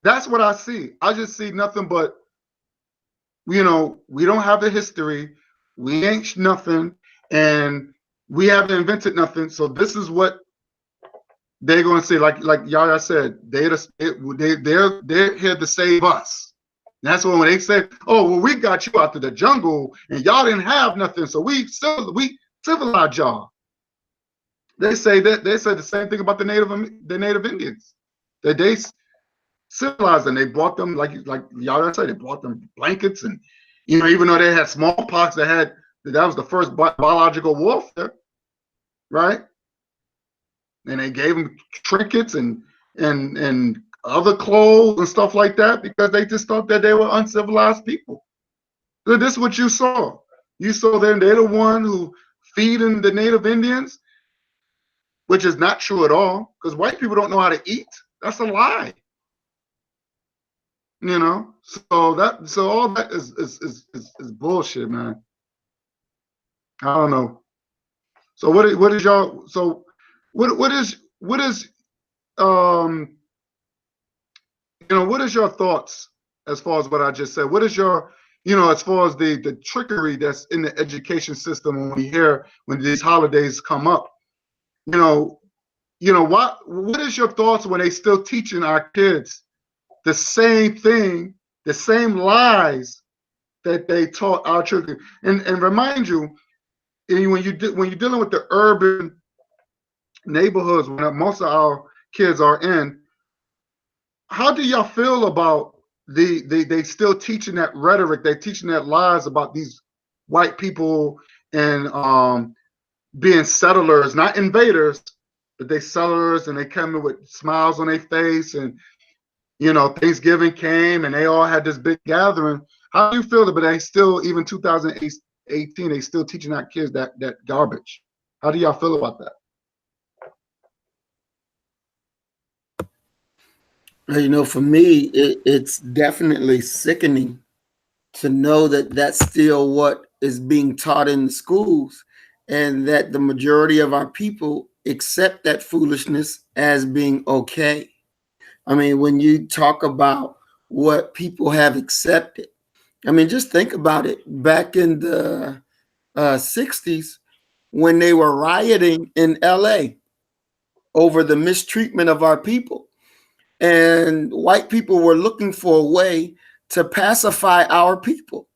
that's what I see. I just see nothing but, you know, we don't have the history, we ain't nothing, and we haven't invented nothing. So this is what they're going to say. Like y'all said, they're here to save us. And that's when they said, "Oh, well, we got you out to the jungle, and y'all didn't have nothing, so we civilized y'all." They say the same thing about the Native Indians. That they civilized them. They brought them, like y'all said, they brought them blankets, and you know, even though they had smallpox, that was the first biological warfare, right? And they gave them trinkets and other clothes and stuff like that, because they just thought that they were uncivilized people. So this is what you saw. You saw them, they're the one who feeding the Native Indians, which is not true at all, because white people don't know how to eat. That's a lie. You know, so all that is bullshit, man. I don't know. So what is y'all? So what is you know, what is your thoughts as far as what I just said? What is your, you know, as far as the trickery that's in the education system when these holidays come up? You know, what is your thoughts when they still teaching our kids the same thing, the same lies that they taught our children? And remind you, when you're dealing with the urban neighborhoods where most of our kids are in, how do y'all feel about they still teaching that rhetoric? They teaching that lies about these white people and being settlers, not invaders, but they settlers, and they come in with smiles on their face, and Thanksgiving came and they all had this big gathering. How do you feel about they still, even 2018, they still teaching our kids that garbage? How do y'all feel about that? For me, it's definitely sickening to know that that's still what is being taught in the schools, and that the majority of our people accept that foolishness as being okay. I mean, when you talk about what people have accepted, I mean, just think about it. Back in the 60s, when they were rioting in LA over the mistreatment of our people, and white people were looking for a way to pacify our people.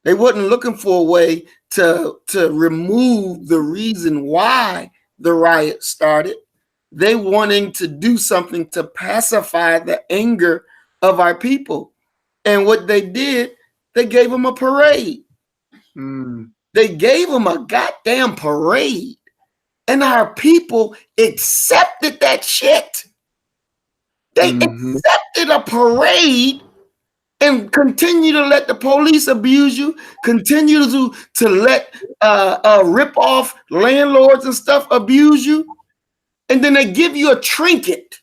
They wasn't looking for a way to remove the reason why the riot started. They wanting to do something to pacify the anger of our people. And what they did, they gave them a parade. They gave them a goddamn parade. And our people accepted that shit. They accepted a parade and continue to let the police abuse you, continue to let rip off landlords and stuff abuse you. And then they give you a trinket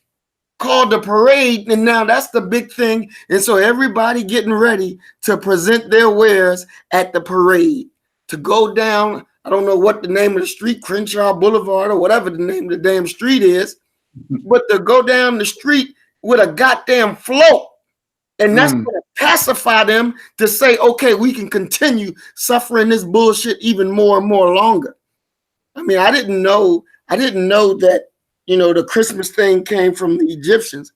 called the parade. And now that's the big thing. And so everybody getting ready to present their wares at the parade, to go down. I don't know what the name of the street, Crenshaw Boulevard or whatever the name of the damn street is, but to go down the street with a goddamn float. And that's going to pacify them to say, okay, we can continue suffering this bullshit even more and more longer. I mean, I didn't know that, the Christmas thing came from the Egyptians.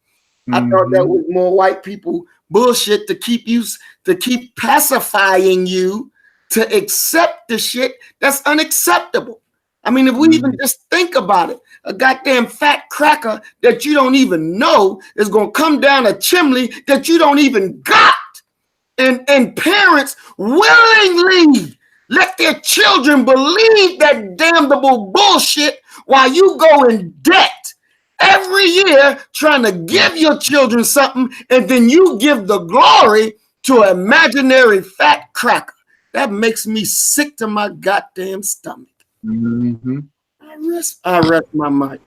I thought that was more white people bullshit to keep pacifying you to accept the shit that's unacceptable. I mean, if we even just think about it, a goddamn fat cracker that you don't even know is going to come down a chimney that you don't even got. And parents willingly let their children believe that damnable bullshit while you go in debt every year trying to give your children something, and then you give the glory to an imaginary fat cracker. That makes me sick to my goddamn stomach. I rest my mic.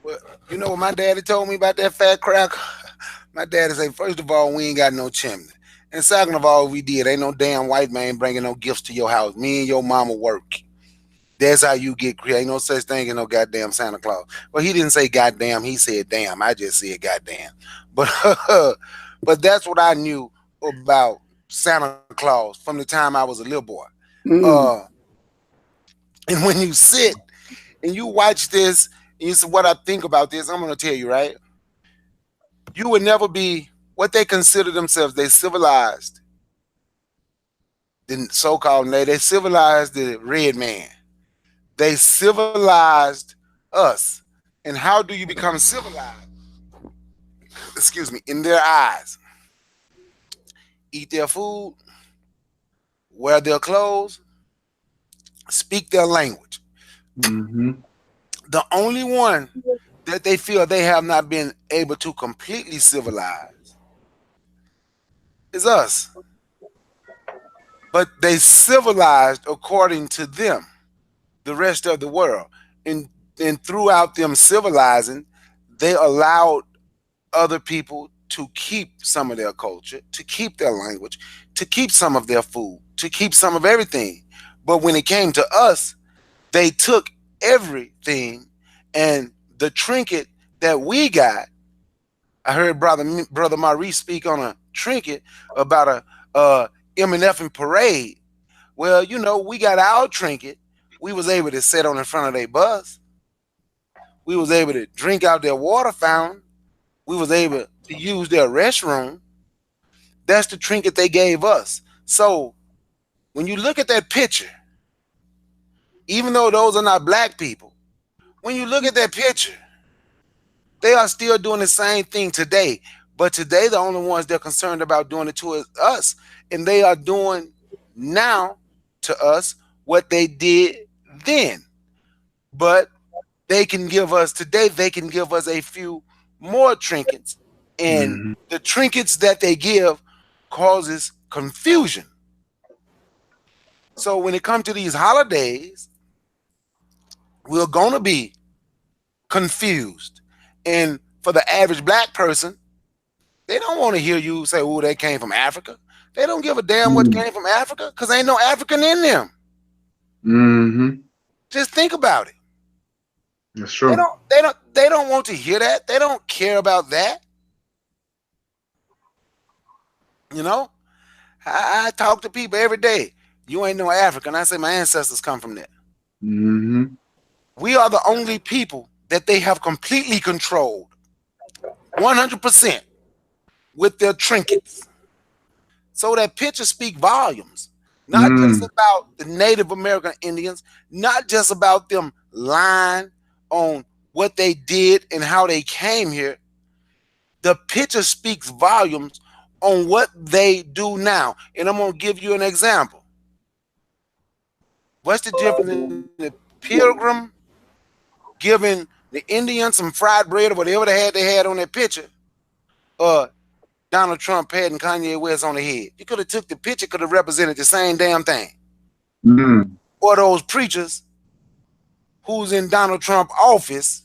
Well, you know what my daddy told me about that fat cracker? My daddy said, first of all, we ain't got no chimney. And second of all, we did. Ain't no damn white man bringing no gifts to your house. Me and your mama work. That's how you get created. Ain't no such thing as no goddamn Santa Claus. Well, he didn't say goddamn. He said damn. I just said goddamn. But that's what I knew about Santa Claus from the time I was a little boy. And when you sit and you watch this, and you say, what I think about this, I'm going to tell you, right? You would never be what they consider themselves. They civilized the so-called, they civilized the red man. They civilized us. And how do you become civilized? Excuse me, in their eyes. Eat their food, wear their clothes, speak their language. The only one that they feel they have not been able to completely civilize is us. But they civilized according to them, the rest of the world. And throughout them civilizing, they allowed other people to keep some of their culture, to keep their language, to keep some of their food, to keep some of everything. But when it came to us, they took everything, and the trinket that we got, I heard brother Maurice speak on a trinket about a M&F parade. Well, we got our trinket. We was able to sit on in front of their bus. We was able to drink out their water fountain. We was able to use their restroom. That's the trinket they gave us. So when you look at that picture, even though those are not black people, when you look at that picture, they are still doing the same thing today. But today, the only ones they're concerned about doing it to is us. And they are doing now to us what they did then. But they can give us, today, they can give us a few more trinkets. And the trinkets that they give causes confusion. So when it comes to these holidays, we're going to be confused. And for the average black person, they don't want to hear you say, oh, they came from Africa. They don't give a damn what came from Africa because ain't no African in them. Just think about it. That's true. They don't want to hear that. They don't care about that. You know, I talk to people every day. You ain't no African. I say my ancestors come from there. We are the only people that they have completely controlled 100% with their trinkets. So that picture speak volumes, not just about the Native American Indians, not just about them lying on what they did and how they came here. The picture speaks volumes on what they do now. And I'm going to give you an example. What's the difference in the Pilgrim giving the Indians some fried bread or whatever they had on that picture, Donald Trump patting Kanye West on the head? You could have took the picture, could have represented the same damn thing. Or those preachers who's in Donald Trump office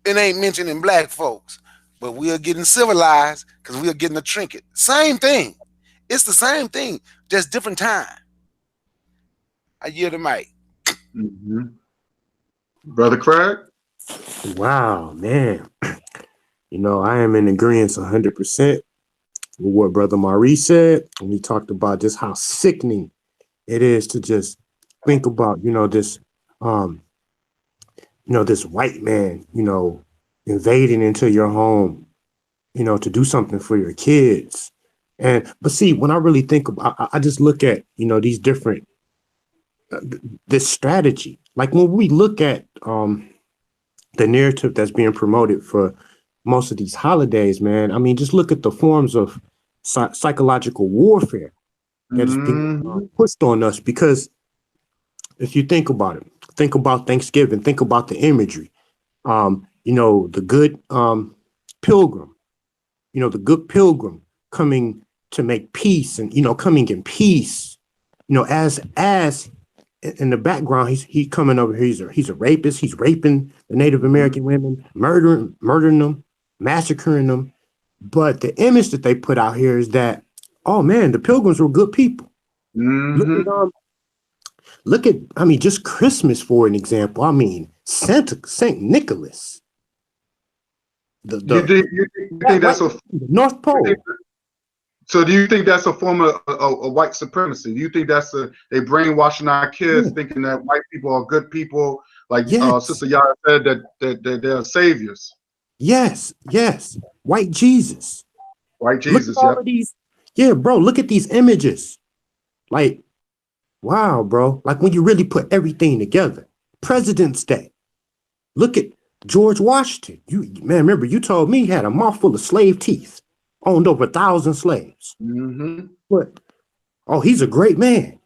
and ain't mentioning black folks, but we are getting civilized because we are getting a trinket. Same thing. It's the same thing, just different time. I yield the mic. Brother Craig? Wow, man. You know, I am in agreement 100% with what Brother Maurice said when he talked about just how sickening it is to just think about, this this white man, invading into your home, to do something for your kids. But see, when I really think about, I just look at, these different, this strategy. Like when we look at the narrative that's being promoted for most of these holidays, man, I mean, just look at the forms of psychological warfare that is being pushed on us. Because if you think about it, think about Thanksgiving, think about the imagery, the good pilgrim, the good pilgrim coming to make peace and, coming in peace, as in the background, he's coming over here. He's a rapist. He's raping the Native American women, murdering them, massacring them. But the image that they put out here is that, oh man, the pilgrims were good people. Look at, just Christmas for an example. I mean, Saint Nicholas. You think that's a North Pole? So do you think that's a form of a white supremacy? Do you think that's they brainwashing our kids thinking that white people are good people, like Sister Yara said, that they're saviors? Yes. White Jesus. White Jesus. Look at all of these. Yeah, bro. Look at these images. Like, wow, bro. Like when you really put everything together. President's Day. Look at George Washington. Remember you told me he had a mouthful of slave teeth. Owned over 1,000 slaves. But, he's a great man.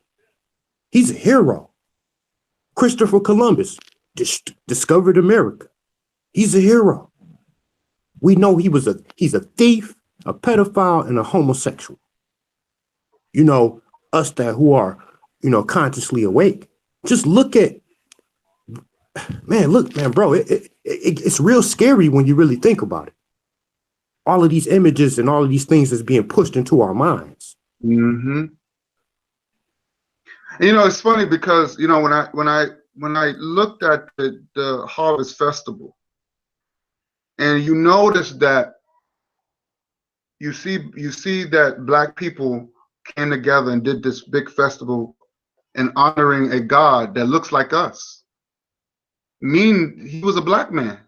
He's a hero. Christopher Columbus discovered America. He's a hero. We know he's a thief, a pedophile, and a homosexual. Us who are, consciously awake. Just look at, man, bro, it's real scary when you really think about it. All of these images and all of these things that's being pushed into our minds. It's funny because when I looked at the Harvest Festival, and you notice that you see that Black people came together and did this big festival in honoring a God that looks like us. mean he was a black man.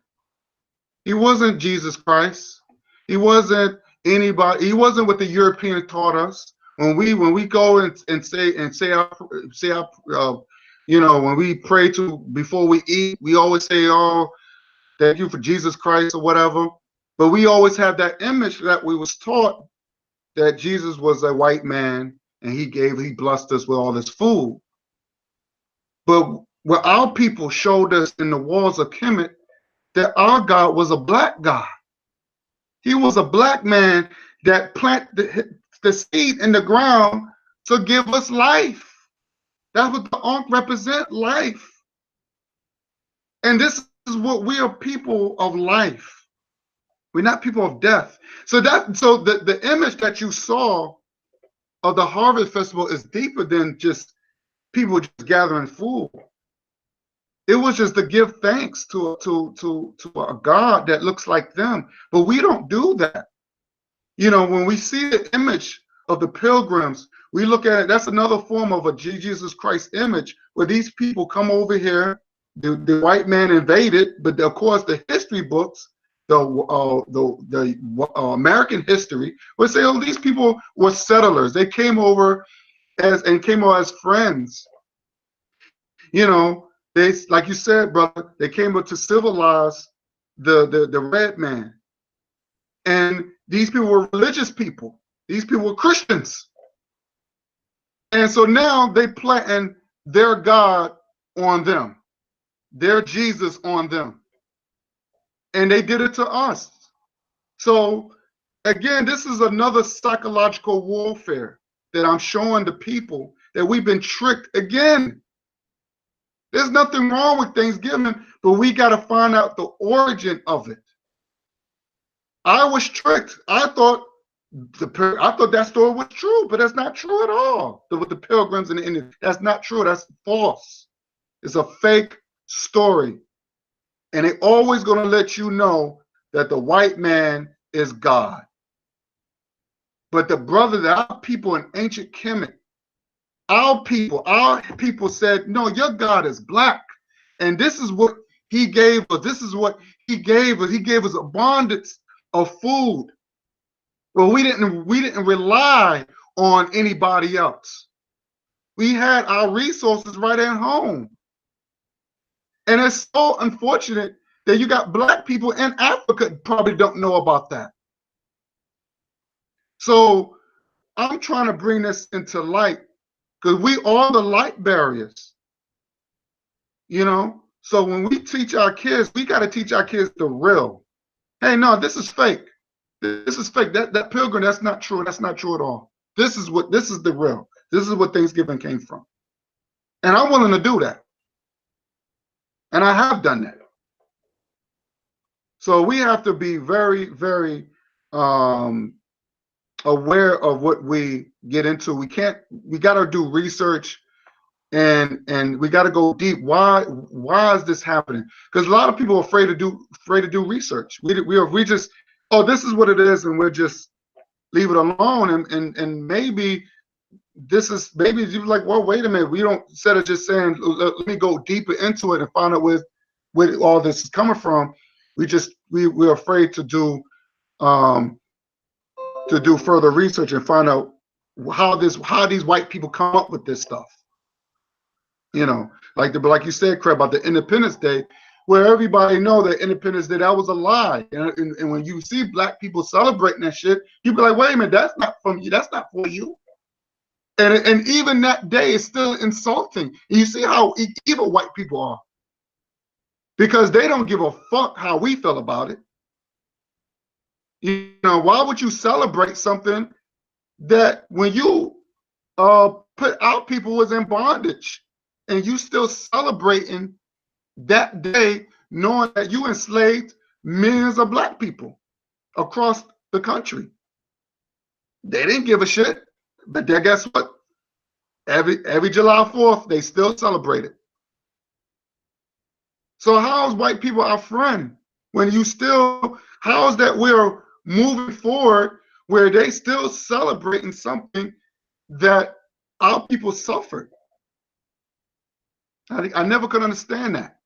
He wasn't Jesus Christ. He wasn't anybody. He wasn't what the Europeans taught us. When we go and say our you know, when we pray to before we eat, we always say, "Oh, thank you for Jesus Christ" or whatever. But we always have that image that we was taught that Jesus was a white man and he blessed us with all this food. But what our people showed us in the walls of Kemet, that our God was a black God. He was a black man that planted the seed in the ground to give us life. That's what the Ankh represent, life. And this is what we are, people of life. We're not people of death. So the image that you saw of the Harvest Festival is deeper than just people just gathering food. It was just to give thanks to a God that looks like them. But we don't do that. You know, when we see the image of the pilgrims, we look at it, that's another form of a Jesus Christ image, where these people come over here, the white man invaded, but of course the history books, the American history would say, oh, these people were settlers. They came over as friends. You know, they, like you said, brother, they came up to civilize the red man. And these people were religious people. These people were Christians. And so now they planting their God on them, their Jesus on them. And they did it to us. So again, this is another psychological warfare that I'm showing the people, that we've been tricked again. There's nothing wrong with Thanksgiving, but we got to find out the origin of it. I was tricked. I thought that story was true, but that's not true at all. With the pilgrims and the Indians, that's not true. That's false. It's a fake story. And they're always going to let you know that the white man is God. But our people in ancient Kemet, our people said, no, your God is black. And this is what he gave us. This is what he gave us. He gave us abundance of food. Well, we didn't rely on anybody else. We had our resources right at home. And it's so unfortunate that you got black people in Africa probably don't know about that. So I'm trying to bring this into light, because we are the light barriers. You know, so when we teach our kids, we got to teach our kids the real. Hey, no, this is fake. This is fake. That pilgrim, that's not true. That's not true at all. This is the real. This is what Thanksgiving came from. And I'm willing to do that. And I have done that. So we have to be very, very aware of what we get into. We got to do research, and we got to go deep. Why is this happening? Because a lot of people are afraid to do research. We just, oh, this is what it is, and we'll just leave it alone. And maybe you're like, well, wait a minute. We don't, instead of just saying, let me go deeper into it and find out where all this is coming from, we're afraid to do further research and find out how these white people come up with this stuff. You know, like you said, Craig, about the Independence Day, where everybody know that Independence Day, that was a lie. And when you see black people celebrating that shit, you be like, wait a minute, that's not from you. That's not for you. And even that day is still insulting. And you see how evil white people are, because they don't give a fuck how we feel about it. You know, why would you celebrate something that when you put out people was in bondage, and you still celebrating that day, knowing that you enslaved millions of black people across the country? They didn't give a shit. But then guess what? Every July 4th, they still celebrate it. So how is white people our friend when how is that we're moving forward where they still celebrating something that our people suffered? I never could understand that.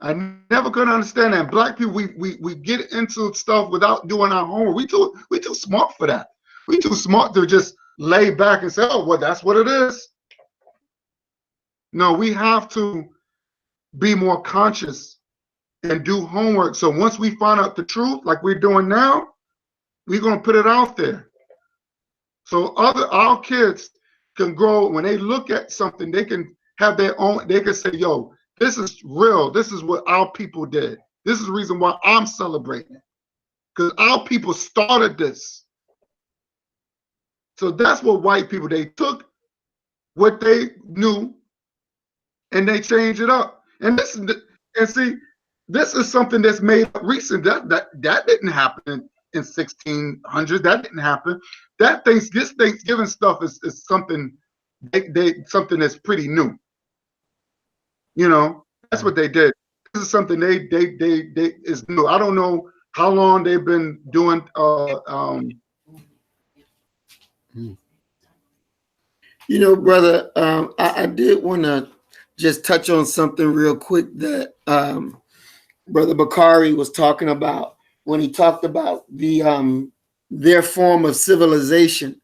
I never could understand that. Black people, we get into stuff without doing our homework. We too smart for that. We too smart to just lay back and say, oh, well, that's what it is. No, we have to be more conscious and do homework. So once we find out the truth, like we're doing now, we're going to put it out there. So our kids can grow, when they look at something, they can have their own, they can say, yo, this is real. This is what our people did. This is the reason why I'm celebrating. Because our people started this. So that's what white people, they took what they knew and they changed it up. And this is something that's made up recent. That didn't happen in 1600s. That didn't happen. This Thanksgiving stuff is something something that's pretty new. You know, that's what they did. This is something they is new. I don't know how long they've been doing You know, brother, I did want to just touch on something real quick that Brother Bakari was talking about when he talked about their form of civilization,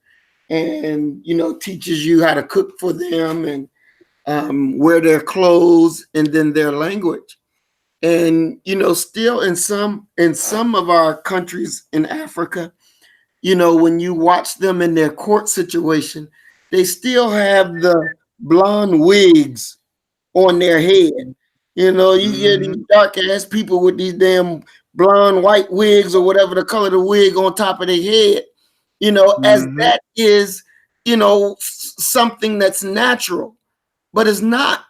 and teaches you how to cook for them and wear their clothes and then their language. And still in some of our countries in Africa, when you watch them in their court situation, they still have the blonde wigs on their head. You get these dark ass people with these damn blonde white wigs or whatever the color of the wig on top of their head, as that is, something that's natural, but it's not.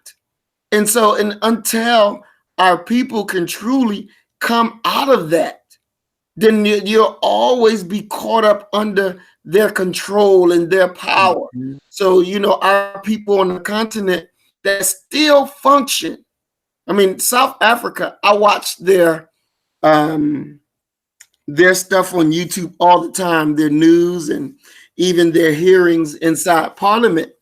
And so, until our people can truly come out of that, then you'll always be caught up under their control and their power. So, our people on the continent that still function. I mean, South Africa, I watch their stuff on YouTube all the time, their news and even their hearings inside Parliament.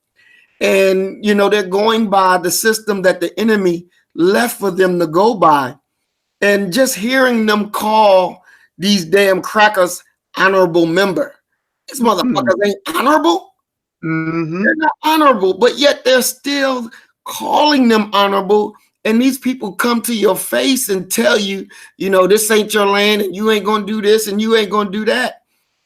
And, they're going by the system that the enemy left for them to go by. And just hearing them call these damn crackers honorable member. These motherfuckers ain't honorable. They're not honorable, but yet they're still calling them honorable. And these people come to your face and tell you, this ain't your land and you ain't going to do this and you ain't going to do that.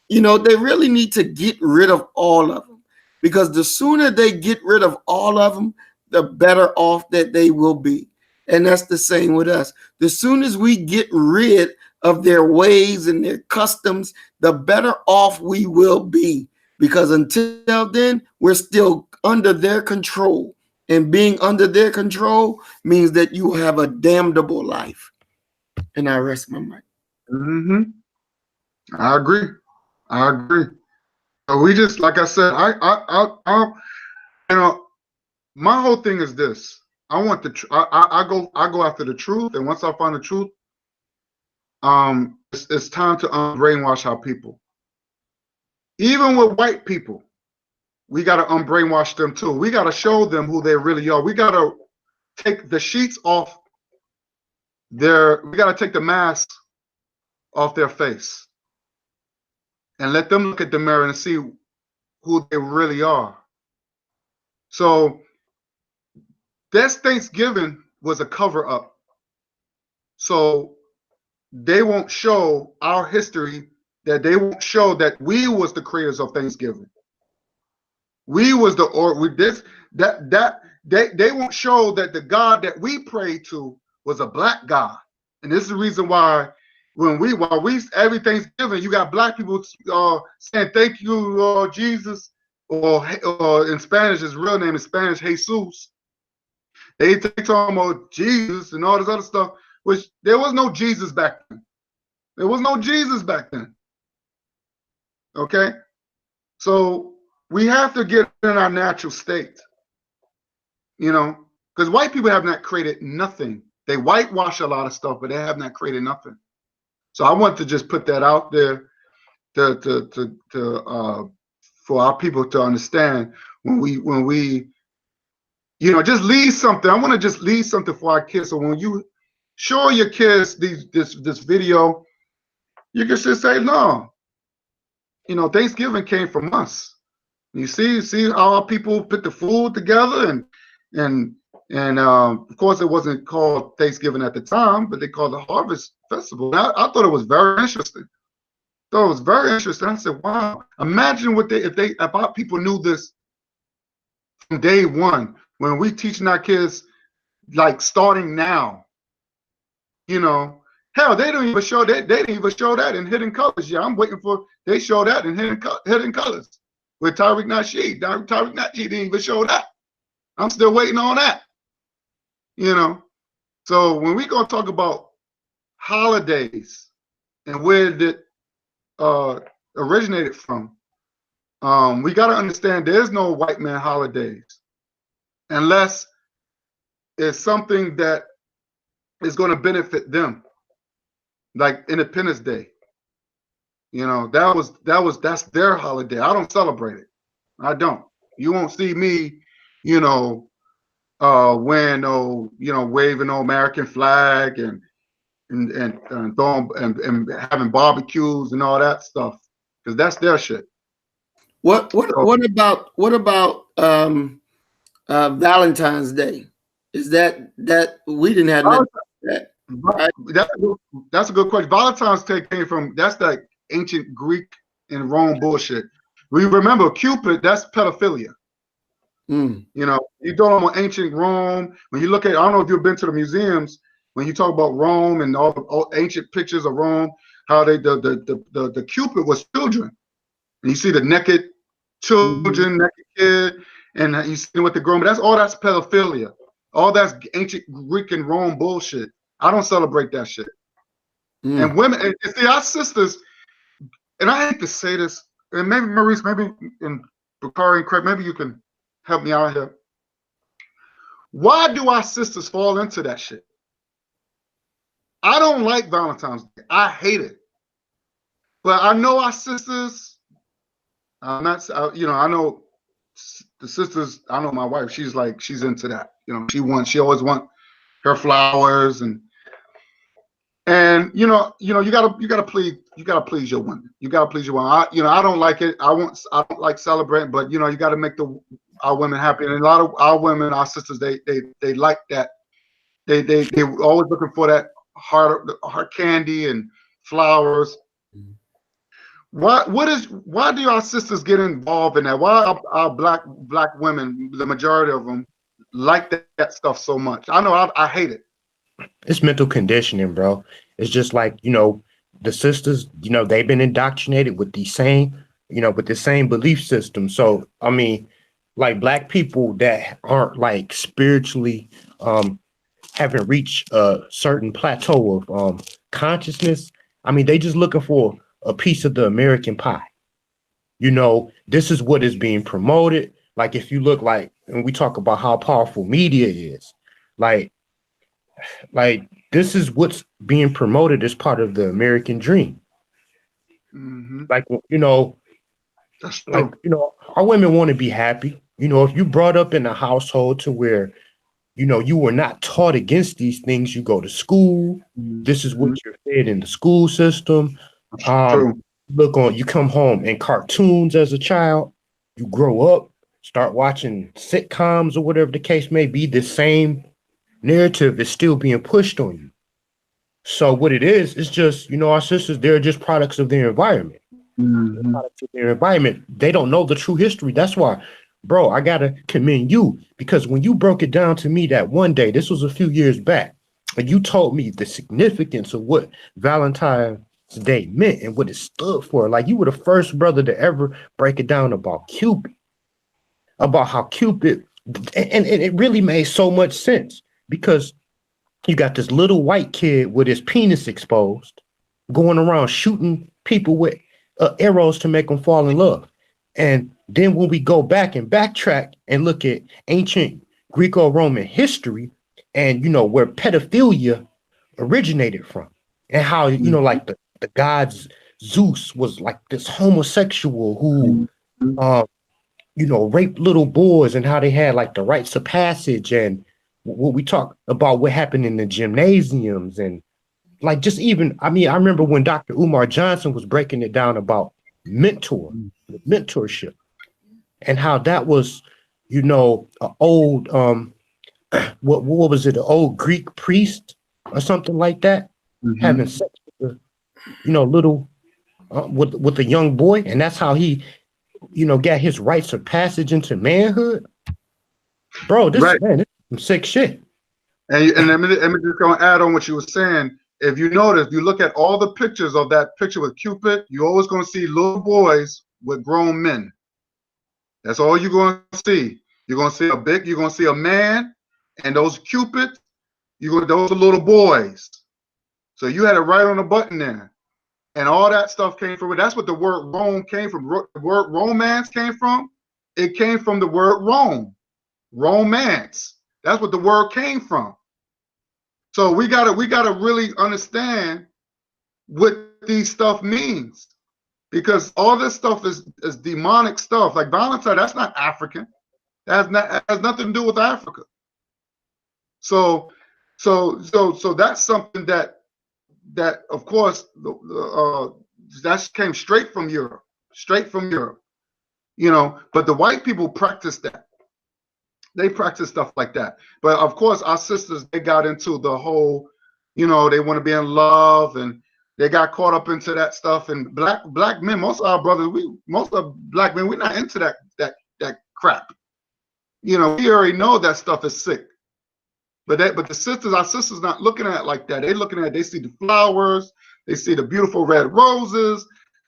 They really need to get rid of all of them, because the sooner they get rid of all of them, the better off that they will be. And that's the same with us. The soon as we get rid of their ways and their customs, the better off we will be, because until then, we're still under their control. And being under their control means that you have a damnable life. And I rest my mic. I agree. So we just, like I said, I my whole thing is this. I want I go after the truth, and once I find the truth, it's time to brainwash our people. Even with white people, we got to unbrainwash them too. We got to show them who they really are. We got to take the sheets off we got to take the mask off their face and let them look at the mirror and see who they really are. So this Thanksgiving was a cover up. So they won't show our history, that they won't show that we was the creators of Thanksgiving. We was they won't show that the God that we prayed to was a black God. And this is the reason why while every Thanksgiving, you got black people saying thank you, Jesus, or in Spanish, his real name is Spanish, Jesus. They talk about Jesus and all this other stuff, which there was no Jesus back then. There was no Jesus back then. Okay? So we have to get in our natural state, because white people have not created nothing. They whitewash a lot of stuff, but they have not created nothing. So I want to just put that out there for our people to understand when we just leave something. I want to just leave something for our kids. So when you show your kids this video, you can just say, no, you know, Thanksgiving came from us. You see how people put the food together, and of course it wasn't called Thanksgiving at the time, but they called it Harvest Festival. And I thought it was very interesting. I said, wow, imagine if our people knew this from day one, when we teaching our kids, like starting now, you know. Hell, they didn't even show that. They didn't even show that in Hidden Colors. Yeah, I'm waiting for they show that in Hidden Colors with Tariq Nasheed. Tariq Nasheed didn't even show that. I'm still waiting on that. You know. So when we gonna talk about holidays and where it originated from, we gotta understand there's no white man holidays unless it's something that is gonna benefit them. Like Independence Day, you know, that's their holiday. I don't celebrate it. I don't. You won't see me, you know, wearing waving no American flag and throwing and having barbecues and all that stuff, because that's their shit. What about Valentine's Day? Is that we didn't have nothing like that? Right? That's a good question. Valentine's Day came from, that's like ancient Greek and Rome bullshit. We remember Cupid, that's pedophilia. You know, you don't know ancient Rome. When you look at, I don't know if you've been to the museums, when you talk about Rome and all the ancient pictures of Rome, how the Cupid was children. And you see the naked children, naked kid, and you see what the grown, that's pedophilia. All that's ancient Greek and Rome bullshit. I don't celebrate that shit. And women, and see, our sisters, and I hate to say this, and maybe Maurice, maybe and Bakari and Craig, maybe you can help me out here. Why do our sisters fall into that shit? I don't like Valentine's Day. I hate it. But I know our sisters, I'm not, you know, I know the sisters, I know my wife, she's into that. You know, she always want her flowers and you know, you gotta please your women. You gotta please your women. I don't like it. I don't like celebrating, but you know, you gotta make our women happy. And a lot of our women, our sisters, they like that. They always looking for that heart candy and flowers. Why do our sisters get involved in that? Why our black women, the majority of them, like that stuff so much? I know I hate it. It's mental conditioning, bro. It's just like, you know, the sisters, you know, they've been indoctrinated with the same belief system. So, I mean, like black people that aren't like spiritually, haven't reached a certain plateau of consciousness. I mean, they just looking for a piece of the American pie. You know, this is what is being promoted. Like if you look like, and we talk about how powerful media is, like this is what's being promoted as part of the American dream. Like, you know, like, you know, our women want to be happy. You know, if you brought up in a household to where, you know, you were not taught against these things, you go to school, this is what you're fed in the school system. You come home in cartoons as a child, you grow up, start watching sitcoms or whatever the case may be, the same narrative is still being pushed on you. So what it is, it's just, you know, our sisters, they're just products of their environment. Products of their environment. They don't know the true history. That's why, bro, I gotta commend you, because when you broke it down to me that one day, this was a few years back, and you told me the significance of what Valentine's Day meant and what it stood for. Like, you were the first brother to ever break it down about Cupid, about how Cupid, and it really made so much sense, because you got this little white kid with his penis exposed, going around shooting people with arrows to make them fall in love. And then when we go back and backtrack and look at ancient Greco-Roman history and, you know, where pedophilia originated from, and how, you know, like the gods, Zeus was like this homosexual who, you know, raped little boys, and how they had like the rites of passage and what we talk about, what happened in the gymnasiums, and like just even, I mean, I remember when Dr. Umar Johnson was breaking it down about mentorship, and how that was, you know, an old what was it, an old Greek priest or something like that, having sex with a, you know, little with a young boy, and that's how he, you know, got his rites of passage into manhood. Bro, this Right. man, this is some sick shit. And let me just go and add on what you were saying. If you notice, you look at all the pictures of that picture with Cupid, you're always going to see little boys with grown men. That's all you're going to see. You're going to see you're going to see a man, and those Cupid, those are little boys. So you had it right on the button there. And all that stuff came from it. That's what the word Rome came from. The word romance came from. It came from the word Rome. Romance. That's what the word came from. So we gotta really understand what these stuff means, because all this stuff is demonic stuff. Like Valentine, that's not African. That has nothing to do with Africa. So that's something that of course that came straight from Europe, you know. But the white people practice that. They practice stuff like that. But of course, our sisters, they got into the whole, you know, they want to be in love, and they got caught up into that stuff. And black men, most of our brothers, most of black men, we're not into that crap. You know, we already know that stuff is sick. But the sisters, our sisters, not looking at it like that. They looking at it, they see the flowers, they see the beautiful red roses,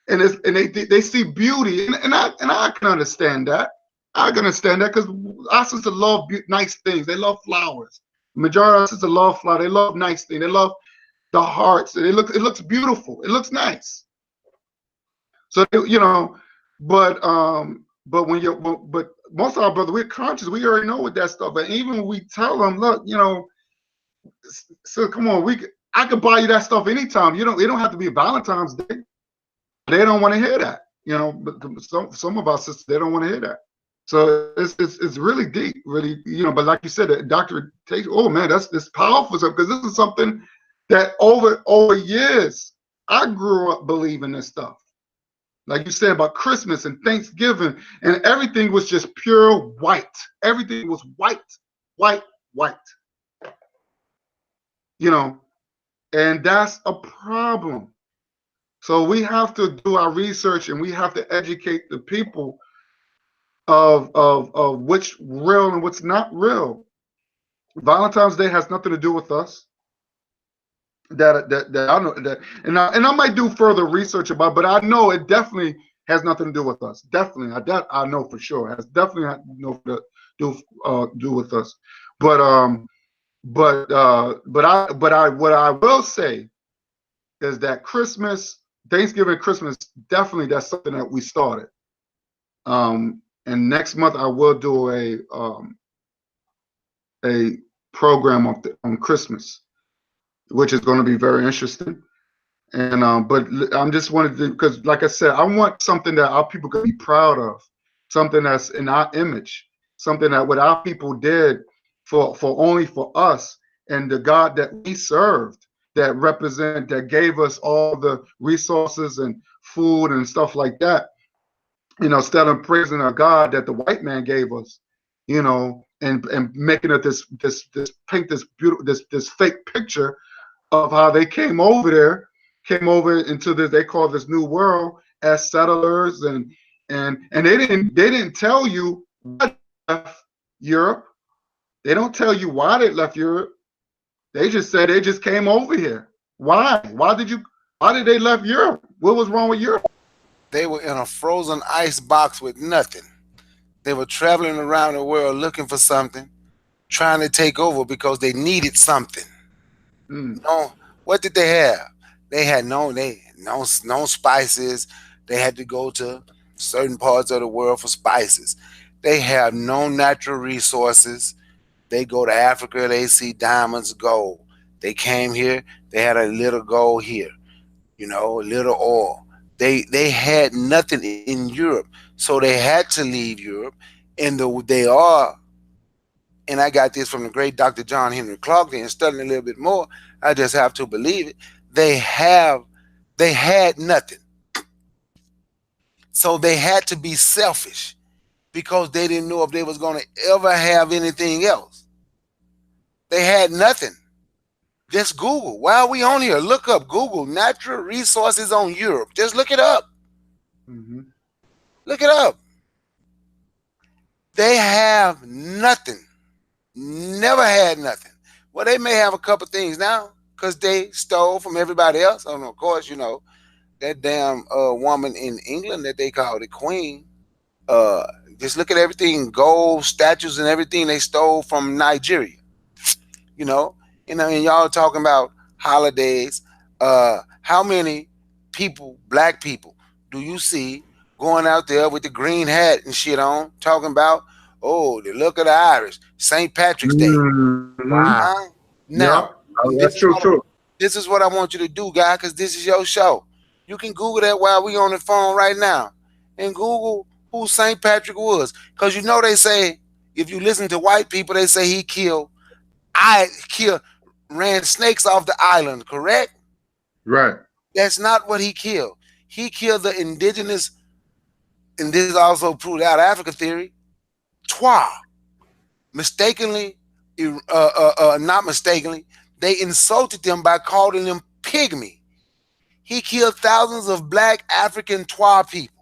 and they see beauty, and I can understand that. I can understand that, because our sisters love nice things. They love flowers. The majority of our sisters love flowers. They love nice things. They love the hearts. It looks beautiful. It looks nice. So you know, but most of our brothers, we're conscious. We already know what that stuff. But even when we tell them, look, you know, so come on, I could buy you that stuff anytime. It don't have to be Valentine's Day. They don't want to hear that. You know, but some of our sisters, they don't want to hear that. So it's really deep, really, you know. But like you said, the doctor takes. Oh man, that's powerful stuff, because this is something that over years I grew up believing this stuff. Like you said about Christmas and Thanksgiving, and everything was just pure white. Everything was white. You know, and that's a problem. So we have to do our research, and we have to educate the people of what's real and what's not real. Valentine's Day has nothing to do with us. That I know that, and I might do further research about, but I know it definitely has nothing to do with us. Definitely, I know for sure. It has definitely nothing to do with us. But what I will say is that Christmas, Thanksgiving, Christmas, definitely that's something that we started. And next month I will do a program on Christmas, which is going to be very interesting. And but I'm just wanted to, because like I said, I want something that our people can be proud of, something that's in our image, something that what our people did for only for us, and the God that we served, that gave us all the resources and food and stuff like that. You know, instead of praising a God that the white man gave us, you know, and making it this paint this beautiful this fake picture of how they came over into this, they call this new world, as settlers, and they didn't tell you why they left Europe. They don't tell you why they left Europe. They just said they just came over here. Why? Why did they left Europe? What was wrong with Europe? They were in a frozen ice box with nothing. They were traveling around the world looking for something, trying to take over because they needed something. No, what did they have? They had no spices. They had to go to certain parts of the world for spices. They have no natural resources. They go to Africa, they see diamonds, gold. They came here, they had a little gold here, you know, a little oil. They had nothing in Europe, so they had to leave Europe, and they are and I got this from the great Dr. John Henry Clark, and studying a little bit more, I just have to believe it. They had nothing. So they had to be selfish because they didn't know if they was going to ever have anything else. They had nothing. Just Google. While we on here, look up Google natural resources on Europe. Just look it up. Look it up. They have nothing. Never had nothing. Well, they may have a couple things now because they stole from everybody else. And of course, you know, that damn woman in England that they call the Queen. Just look at everything, gold statues and everything they stole from Nigeria. You know, and y'all talking about holidays. How many people, black people, do you see going out there with the green hat and shit on, talking about, oh, the look of the Irish, St. Patrick's Day? Wow. Now, that's true. This is what I want you to do, guy, because this is your show. You can Google that while we on the phone right now, and Google who St. Patrick was, because you know they say if you listen to white people, they say he ran snakes off the island, correct? Right. That's not what he killed. He killed the indigenous, and this is also proved out Africa theory, Twa. Mistakenly, not mistakenly, they insulted them by calling them pygmy. He killed thousands of black African Twa people.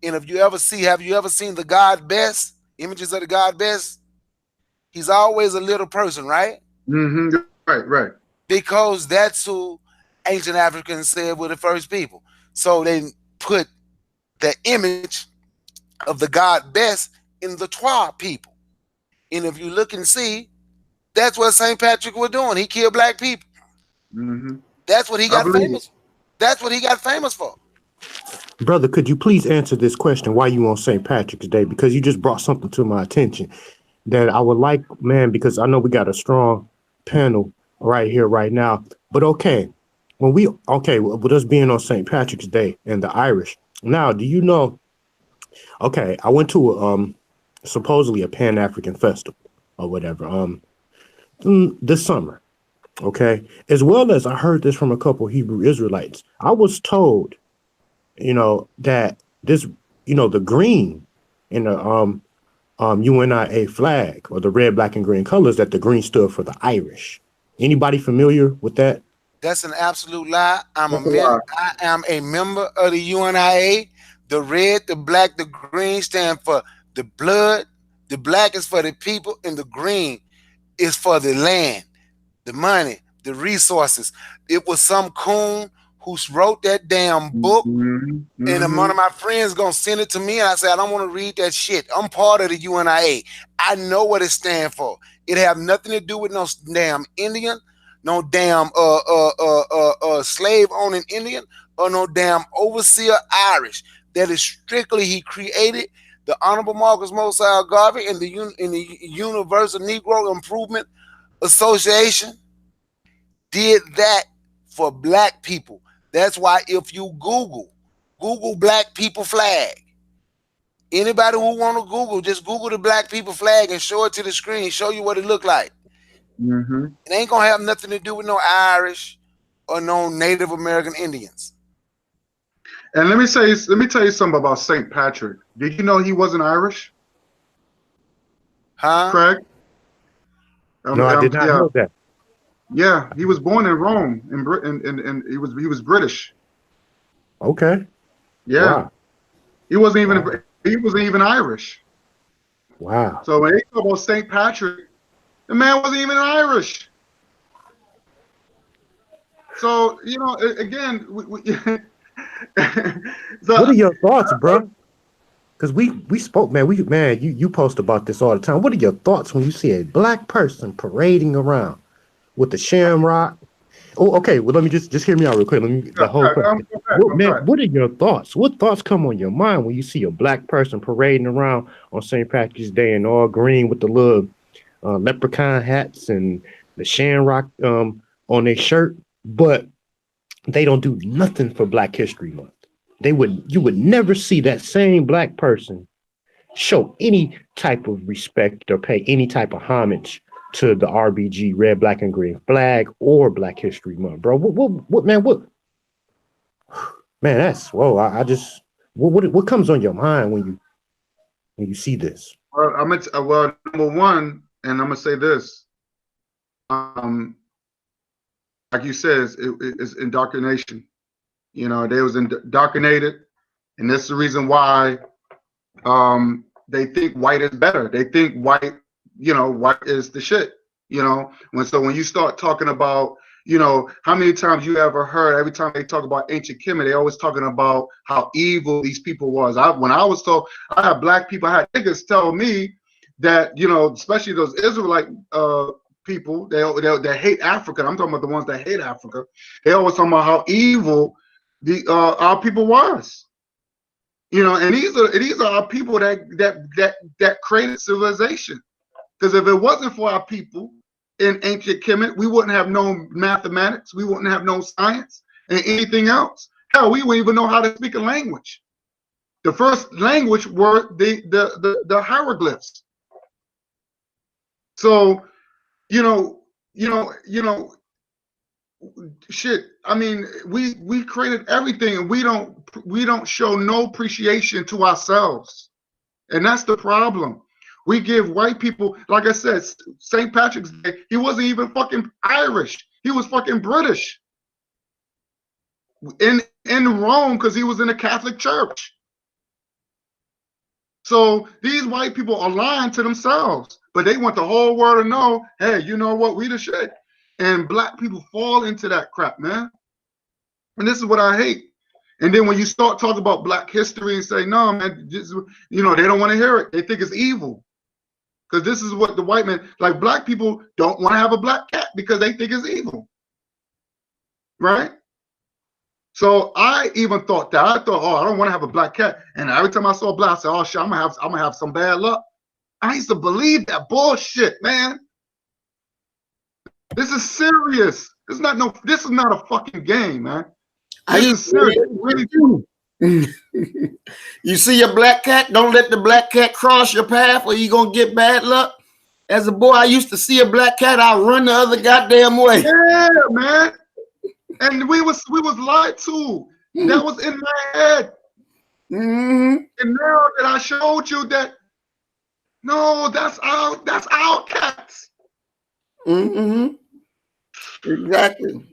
And have you ever seen the God Best, images of the God Best? He's always a little person, right? Right. Because that's who ancient Africans said were the first people. So they put the image of the God Best in the Twa people. And if you look and see, that's what St. Patrick was doing. He killed black people. That's what he got famous for. That's what he got famous for. Brother, could you please answer this question? Why you on St. Patrick's Day? Because you just brought something to my attention that I would like, man, because I know we got a strong panel right here, right now. But with us being on St. Patrick's Day and the Irish. Now, do you know, I went to supposedly a Pan-African festival or whatever this summer, as well as I heard this from a couple Hebrew Israelites. I was told, that this, the green in the UNIA flag, or the red, black, and green colors, that the green stood for the Irish. Anybody familiar with that? That's an absolute lie. I am a member of the UNIA. The red, the black, the green stand for the blood. The black is for the people, and the green is for the land, the money, the resources. It was some coon who wrote that damn book, and one of my friends gonna send it to me, and I said, I don't want to read that shit. I'm part of the UNIA. I know what it stands for. It have nothing to do with no damn Indian, no damn slave owning Indian, or no damn overseer Irish. That is strictly, he created the Honorable Marcus Mosiah Garvey and the Universal Negro Improvement Association did that for black people. That's why if you Google black people flag, anybody who want to Google, just Google the black people flag and show it to the screen, show you what it look like. It ain't gonna have nothing to do with no Irish or no Native American Indians. And let me tell you something about St. Patrick. Did you know he wasn't Irish? Huh? Craig? No, I did not know that. Yeah, he was born in Rome, in Britain, and he was British. Okay. Yeah, wow. He wasn't even Irish. Wow. So when they talk about St. Patrick, the man wasn't even Irish. So again, so, what are your thoughts, bro? Because we spoke, man. You post about this all the time. What are your thoughts when you see a black person parading around with the shamrock? Oh, okay. Well, let me just hear me out real quick. Let me the whole question. What are your thoughts? What thoughts come on your mind when you see a black person parading around on St. Patrick's Day in all green with the little leprechaun hats and the shamrock on their shirt, but they don't do nothing for Black History Month? You would never see that same black person show any type of respect or pay any type of homage to the RBG red, black, and green flag or Black History Month, bro. What man, what man, that's whoa. I just what comes on your mind when you see this? Well, well, number one, and I'm gonna say this. Like you said, it's indoctrination. You know, they was indoctrinated, and that's the reason why they think white is better. They think white, you know, white is the shit. You know, when you start talking about, you know, how many times you ever heard every time they talk about ancient Kemet, they always talking about how evil these people was. When I was told, I had black people, I had niggas tell me that, you know, especially those Israelite people, they hate Africa. I'm talking about the ones that hate Africa. They always talking about how evil our people was. You know, and these are our people that created civilization. Because if it wasn't for our people in ancient Kemet, we wouldn't have known mathematics, we wouldn't have known science and anything else. Hell, we wouldn't even know how to speak a language. The first language were the hieroglyphs. So, you know, shit. I mean, we created everything, and we don't show no appreciation to ourselves, and that's the problem. We give white people, like I said, St. Patrick's Day, he wasn't even fucking Irish. He was fucking British. In Rome, because he was in the Catholic Church. So these white people are lying to themselves, but they want the whole world to know, hey, you know what, we the shit. And black people fall into that crap, man. And this is what I hate. And then when you start talking about black history and say, no, man, this, you know, they don't want to hear it. They think it's evil. Because this is what the white man, like black people don't want to have a black cat because they think it's evil. Right? So I even thought that. I thought, oh, I don't want to have a black cat. And every time I saw a black, I said, oh shit, I'm gonna have some bad luck. I used to believe that bullshit, man. This is serious. This is not a fucking game, man. This is serious. Really do. You see a black cat, don't let the black cat cross your path or you gonna get bad luck. As a boy, I used to see a black cat, I'd run the other goddamn way. Yeah, man. And we was lied to. That was in my head. And now that I showed you that, no, that's our cats. Exactly.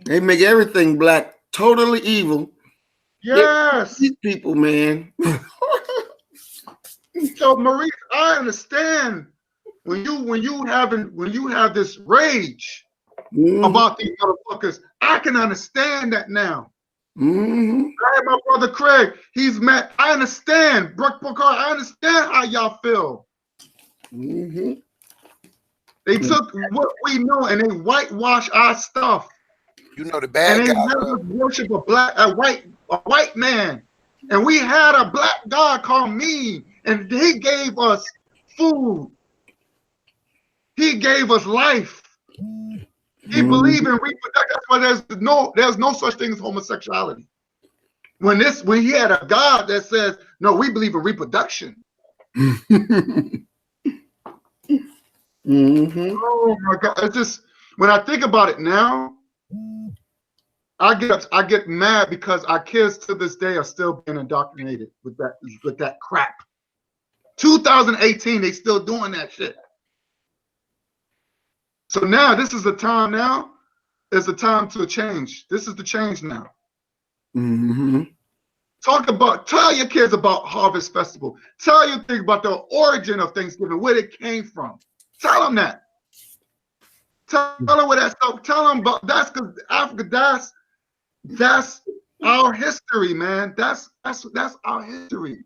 They make everything black, totally evil. Yes. These people, man. So Maurice, I understand when you have this rage about these motherfuckers. I can understand that now. I had my brother Craig. He's mad. I understand. Brooke Booker, I understand how y'all feel. They took what we know and they whitewash our stuff. You know the bad and they guy. never worship a white man. And we had a black God called me, and he gave us food. He gave us life. He believed in reproduction. That's why there's no such thing as homosexuality. When he had a God that says, no, we believe in reproduction. Oh my God! It's just when I think about it now, I get mad because our kids to this day are still being indoctrinated with that crap. 2018, they still doing that shit. So now this is the time. Now is the time to change. This is the change now. Tell your kids about Harvest Festival. Tell your things about the origin of Thanksgiving, where it came from. Tell them that. Tell them where that stuff. Tell them about that's because Africa. That's our history, man. That's our history.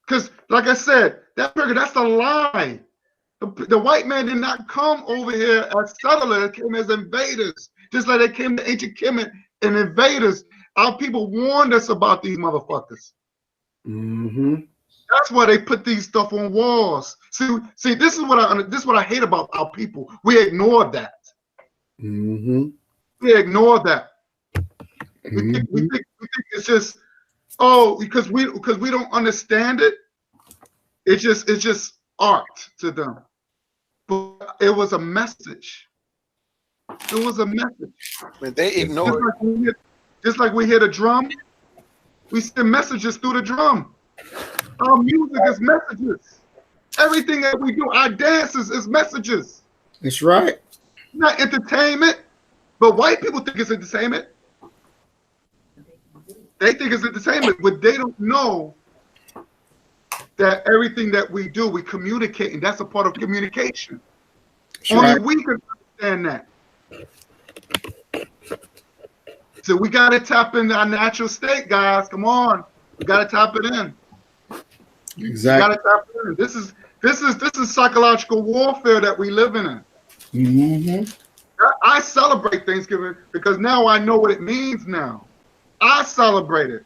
Because, like I said, that's a lie. The white man did not come over here as settlers; they came as invaders. Just like they came to ancient Kemet and invaders. Our people warned us about these motherfuckers. That's why they put these stuff on walls. See, this is what I hate about our people. We ignore that. We ignore that. We think it's just oh, because we don't understand it. It's just art to them. But it was a message. It was a message. When they ignore it. Just like we hear the drum, we send messages through the drum. Our music is messages. Everything that we do, our dances is messages. That's right. Not entertainment, but white people think it's entertainment. They think it's entertainment, but they don't know that everything that we do, we communicate, and that's a part of communication. That's Only right. we can understand that. So we got to tap into our natural state, guys. Come on, we got to tap it in. We Exactly. got to tap it in. This is psychological warfare that we live in. Mm-hmm. I celebrate Thanksgiving because now I know what it means now. I celebrate it.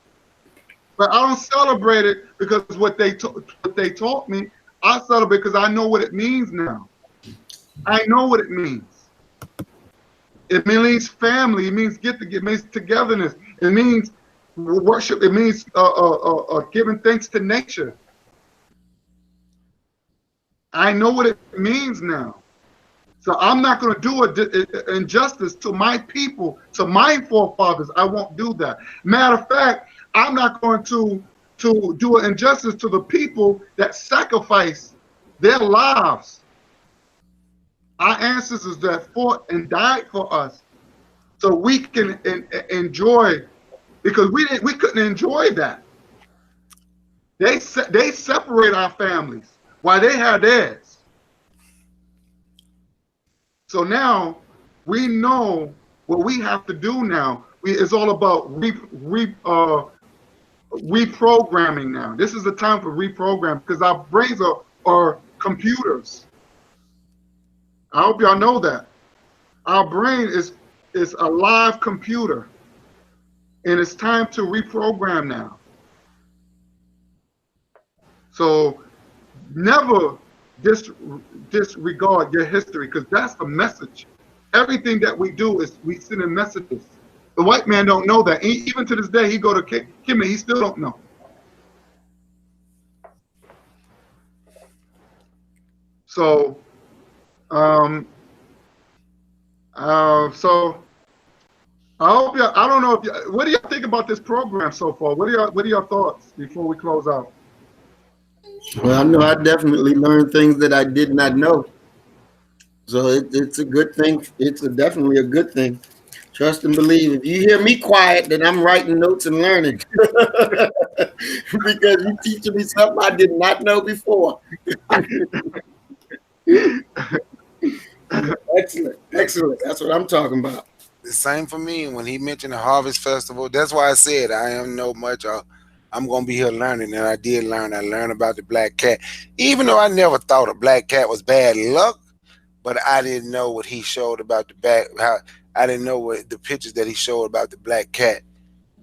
But I don't celebrate it because what they taught me. I celebrate because I know what it means now. I know what it means. It means family. It means it means togetherness. It means worship. It means giving thanks to nature. I know what it means now. So I'm not going to do injustice to my people, to my forefathers. I won't do that. Matter of fact, I'm not going to do an injustice to the people that sacrifice their lives. Our ancestors that fought and died for us, so we can enjoy, because we couldn't enjoy that. They separate our families while they had theirs. So now we know what we have to do now. It's all about reprogramming now. This is the time for reprogramming because our brains are computers. I hope y'all know that. Our brain is a live computer, and it's time to reprogram now. So never disregard your history, because that's the message. Everything that we do is we send in messages. The white man don't know that. Even to this day, he go to Kimmy, he still don't know. So, so I hope y'all. I don't know if you. What do y'all think about this program so far? What are your thoughts before we close out? Well, I know I definitely learned things that I did not know. So it's a good thing. It's definitely a good thing. Trust and believe. If you hear me quiet, then I'm writing notes and learning. Because you're teaching me something I did not know before. Excellent. Excellent. That's what I'm talking about. The same for me when he mentioned the Harvest Festival. That's why I said I am no much. I'm gonna be here learning, and I did learn. I learned about the black cat, even though I never thought a black cat was bad luck. But I didn't know what he showed about the back. I didn't know what the pictures that he showed about the black cat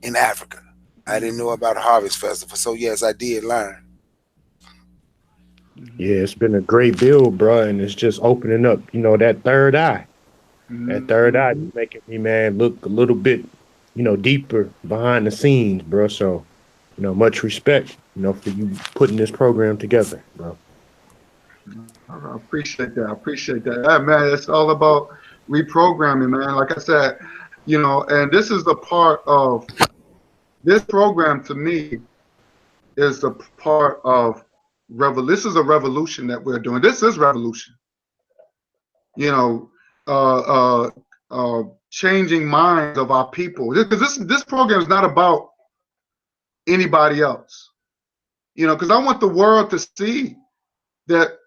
in Africa. I didn't know about Harvest Festival. So yes, I did learn. Yeah, it's been a great build, bro, and it's just opening up, that third eye. That third eye is making me, man, look a little bit, deeper behind the scenes, bro. So, much respect, for you putting this program together, bro. I appreciate that. I appreciate that. Yeah, man, it's all about reprogramming, man. Like I said, and this is the part of this program to me is the part of this is a revolution that we're doing. This is revolution. Changing minds of our people. Because this program is not about anybody else. Because I want the world to see that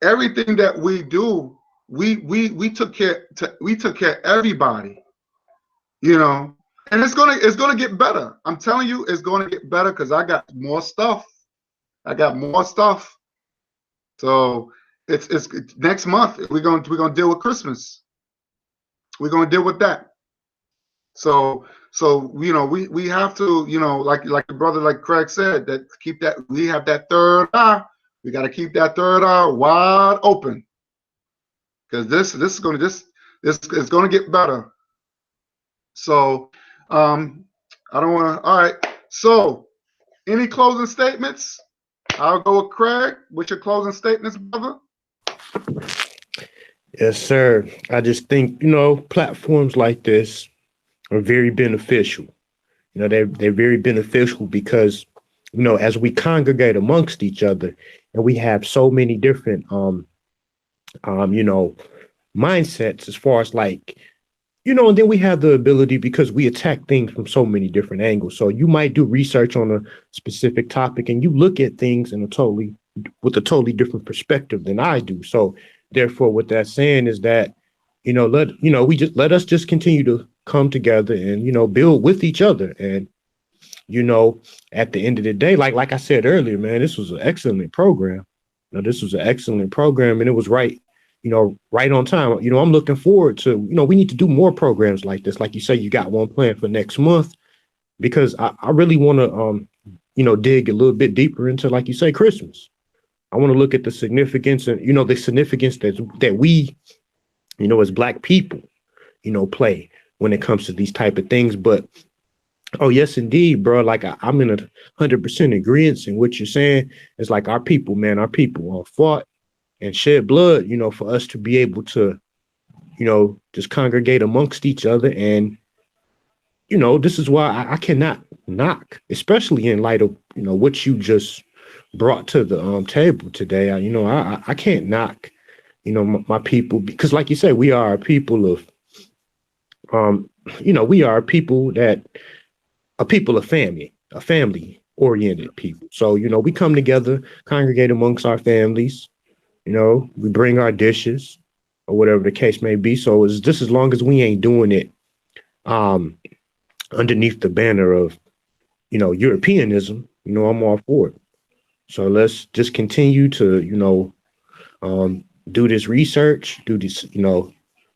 everything that we do, we took care of everybody. And it's gonna get better. I'm telling you, it's gonna get better because I got more stuff. So it's next month we're gonna deal with Christmas. We're gonna deal with that. So we have to, like the brother, like Craig said, that we have that third eye. We got to keep that third eye wide open, because this is gonna get better. So I don't want to. All right. So, any closing statements? I'll go with Craig. What's your closing statements, brother? Yes, sir. I just think, platforms like this are very beneficial. They're very beneficial because, as we congregate amongst each other and we have so many different, mindsets as far as like, and then we have the ability because we attack things from so many different angles. So you might do research on a specific topic and you look at things with a totally different perspective than I do. So therefore, what that's saying is that, let us just continue to come together and, build with each other. And, at the end of the day, like I said earlier, man, this was an excellent program. This was an excellent program and it was right on time. I'm looking forward to, we need to do more programs like this. Like you say, you got one planned for next month because I really want to, dig a little bit deeper into, like you say, Christmas. I want to look at the significance and, the significance that we, as Black people, play when it comes to these type of things. But, oh, yes, indeed, bro. Like I'm in 100% agreement in what you're saying. It's like our people fought and shed blood, for us to be able to, just congregate amongst each other. And, this is why I cannot knock, especially in light of, what you just brought to the table today. I can't knock, my people, because like you said, we are a people of, we are a people of family oriented people. So, we come together, congregate amongst our families. We bring our dishes or whatever the case may be. So it's just as long as we ain't doing it underneath the banner of, Europeanism, I'm all for it. So let's just continue to, do this research, do this,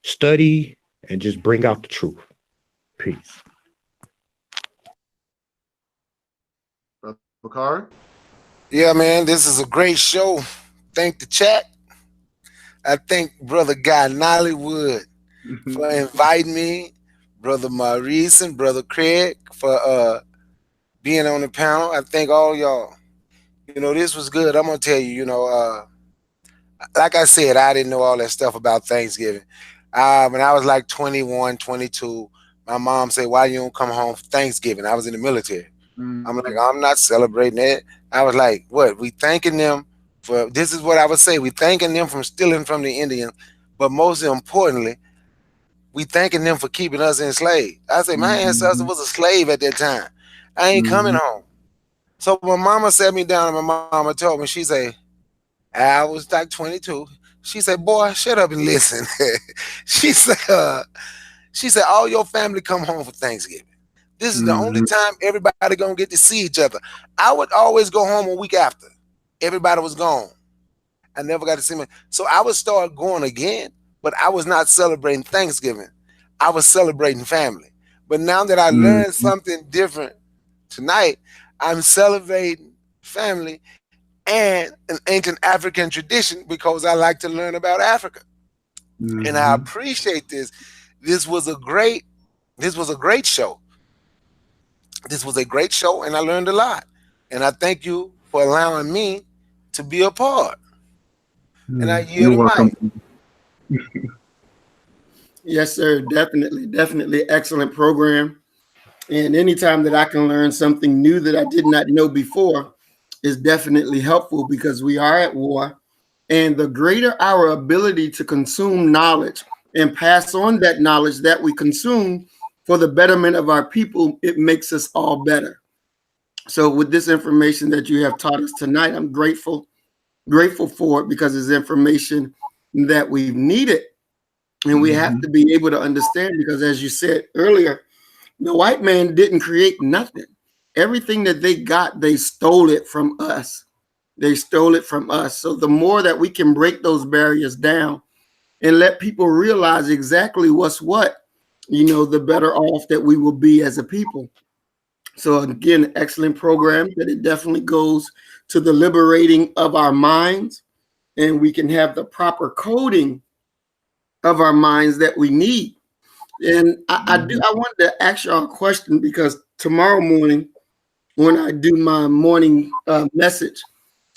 study, and just bring out the truth. Peace. Bakari? Yeah, man, this is a great show. Thank the chat. I thank Brother Guy Nollywood for inviting me, Brother Maurice and Brother Craig for being on the panel. I thank all y'all. This was good. I'm going to tell you, like I said, I didn't know all that stuff about Thanksgiving. When I was like 21, 22, my mom said, why you don't come home for Thanksgiving? I was in the military. I'm like, I'm not celebrating that. I was like, what? We thanking them for, this is what I would say. We thanking them for stealing from the Indians. But most importantly, we thanking them for keeping us enslaved. I say, my ancestor was a slave at that time. I ain't coming home. So my mama sat me down and my mama told me, she said, I was like 22. She said, boy, shut up and listen. She said, all your family come home for Thanksgiving. This is the only time everybody gonna get to see each other. I would always go home a week after. Everybody was gone. I never got to see me. So I would start going again, but I was not celebrating Thanksgiving. I was celebrating family. But now that I learned something different tonight, I'm celebrating family and an ancient African tradition because I like to learn about Africa. And I appreciate this. This was a great show. This was a great show and I learned a lot. And I thank you for allowing me to be a part. And I yield the mic. Yes, sir. Definitely excellent program. And anytime that I can learn something new that I did not know before is definitely helpful because we are at war. And the greater our ability to consume knowledge and pass on that knowledge that we consume for the betterment of our people, it makes us all better. So with this information that you have taught us tonight, I'm grateful for it because it's information that we've needed. And we have to be able to understand because as you said earlier, the white man didn't create nothing. Everything that they got, they stole it from us. They stole it from us. So the more that we can break those barriers down and let people realize exactly what's what, the better off that we will be as a people. So again, excellent program that it definitely goes to the liberating of our minds and we can have the proper coding of our minds that we need. And I wanted to ask y'all a question because tomorrow morning when I do my morning message.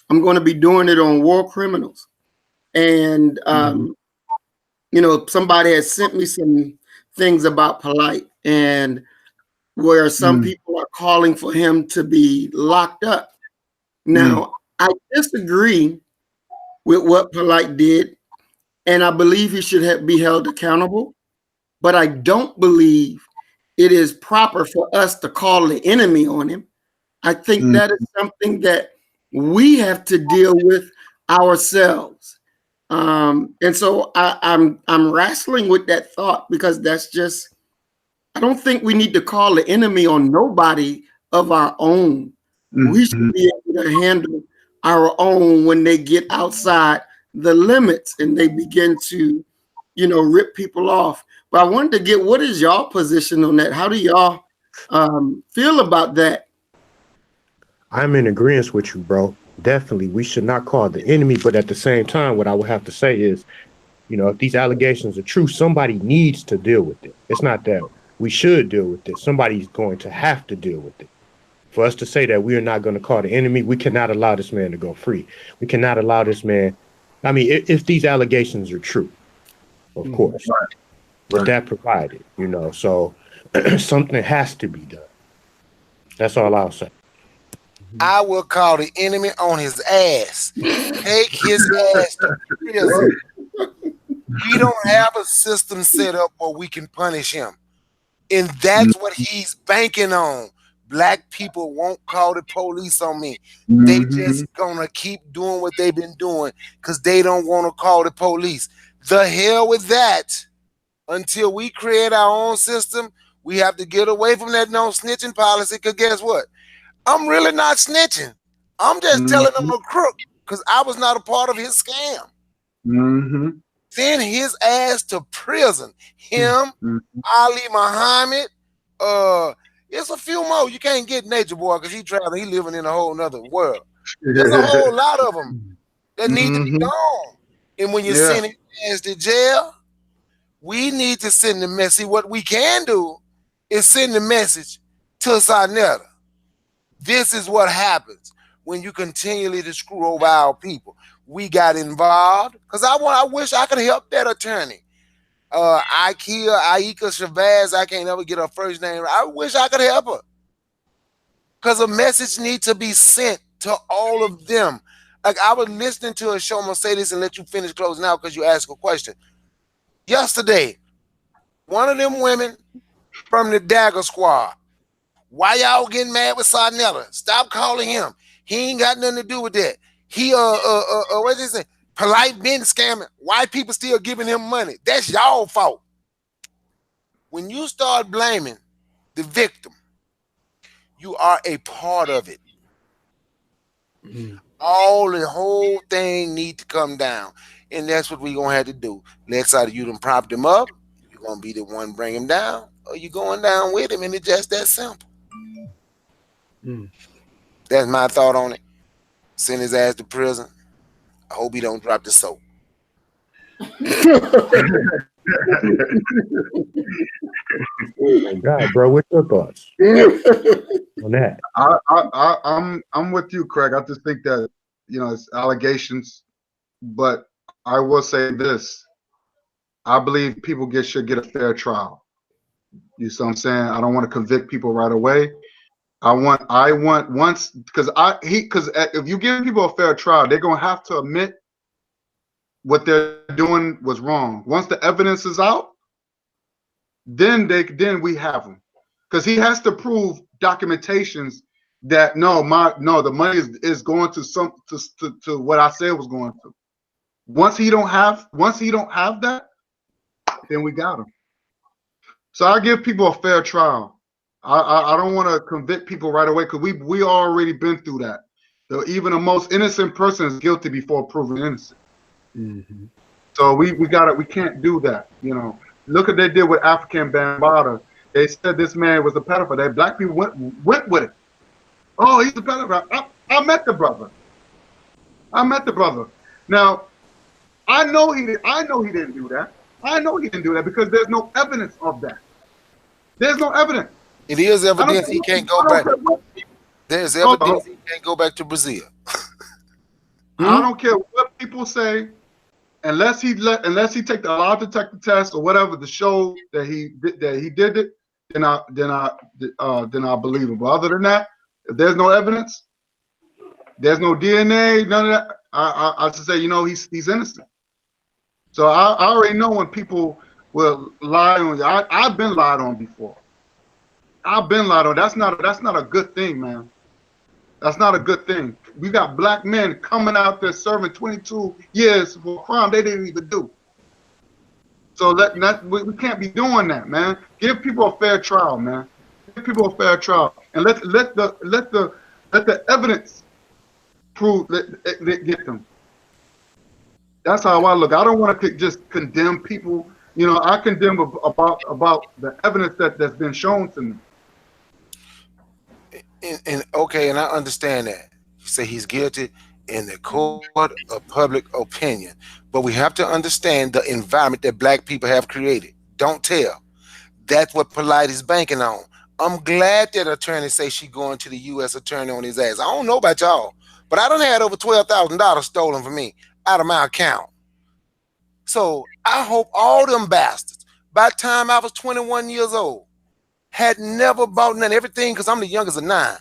I'm going to be doing it on war criminals. And, you know, somebody has sent me some things about Polite, and where some people are calling for him to be locked up. Now, I disagree with what Polite did, and I believe he should be held accountable. But I don't believe it is proper for us to call the enemy on him. I think that is something that we have to deal with ourselves. And so I'm wrestling with that thought, because that's just, I don't think we need to call the enemy on nobody of our own. We should be able to handle our own when they get outside the limits and they begin to, you know, rip people off. But I wanted to get, what is y'all position on that? How do y'all feel about that? I'm in agreement with you, bro. Definitely, we should not call the enemy. But at the same time, what I would have to say is, you know, if these allegations are true, somebody needs to deal with it. It's not that we should deal with it. Somebody's going to have to deal with it. For us to say that we are not going to call the enemy, we cannot allow this man to go free. We cannot allow this man. I mean, if these allegations are true, of course, with that provided, you know, so something has to be done. That's all I'll say. I will call the enemy on his ass. Take his ass to prison. We don't have a system set up where we can punish him. And that's what he's banking on. Black people won't call the police on me. They just gonna keep doing what they've been doing because they don't want to call the police. The hell with that. Until we create our own system, we have to get away from that no snitching policy, because guess what? I'm really not snitching. I'm just telling them a crook because I was not a part of his scam. Send his ass to prison. Him, Ali Muhammad, it's a few more. You can't get Nature Boy because he traveling. He living in a whole nother world. There's a whole lot of them that need to be gone. And when you send his ass to jail, we need to send the message. What we can do is send the message to Sarnetta. This is what happens when you continually to screw over our people. We got involved because I wish I could help that attorney. Aika Shabazz, I can't ever get her first name. I wish I could help her. Because a message needs to be sent to all of them. Like, I was listening to a show, I'm going to say this and let you finish closing out because you asked a question. Yesterday, one of them women from the Dagger Squad, why y'all getting mad with Sarnetta? Stop calling him. He ain't got nothing to do with that. He what is it? Polite been scamming. Why people still giving him money? That's y'all fault. When you start blaming the victim, you are a part of it. The whole thing need to come down. And that's what we're gonna have to do. Let's either you done prop him up, you're gonna be the one bring him down, or you going down with him, and it's just that simple. That's my thought on it. Send his ass to prison. I hope he don't drop the soap. God, bro, what's your thoughts on that? I'm with you, Craig. I just think that, you know, it's allegations, but I will say this: I believe people should get a fair trial. You see what I'm saying? I don't want to convict people right away. I want once, because if you give people a fair trial, they're gonna have to admit what they're doing was wrong. Once the evidence is out, then we have them, because he has to prove documentations that the money is going to what I said was going to. Once he don't have that, then we got him. So I give people a fair trial. I don't want to convict people right away, because we already been through that. So even the most innocent person is guilty before proven innocent. So we can't do that. You know, look what they did with African Bambaataa. They said this man was a pedophile. That black people went with it. Oh, he's a pedophile. I met the brother. Now, I know he didn't do that. I know he didn't do that because there's no evidence of that. There's no evidence. It is evidence he can't go back. There's Oh, evidence he can't go back to Brazil. I don't care what people say, unless he take the lie detector test or whatever to show that he did it, then I believe him. But other than that, if there's no evidence, there's no DNA, none of that, I should say, he's innocent. So I already know when people will lie on you. I've been lied on before. I've been lied on. That's not a good thing, man. That's not a good thing. We got black men coming out there serving 22 years for a crime they didn't even do. So we can't be doing that, man. Give people a fair trial, man. Give people a fair trial, and let the evidence prove get them. That's how I look. I don't want to just condemn people. I condemn about the evidence that's been shown to me. And okay, and I understand that. You say he's guilty in the court of public opinion, but we have to understand the environment that black people have created. Don't tell. That's what Polite is banking on. I'm glad that attorney say she going to the U.S. attorney on his ass. I don't know about y'all, but I done had over $12,000 stolen from me out of my account. So I hope all them bastards, by the time I was 21 years old, had never bought none, everything, because I'm the youngest of 9.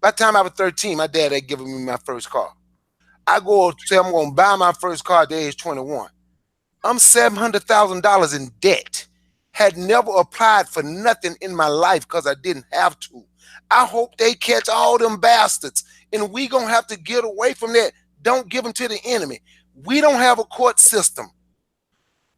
By the time I was 13, my dad had given me my first car. I go say I'm going to buy my first car at the age 21. I'm $700,000 in debt. Had never applied for nothing in my life because I didn't have to. I hope they catch all them bastards, and we going to have to get away from that. Don't give them to the enemy. We don't have a court system.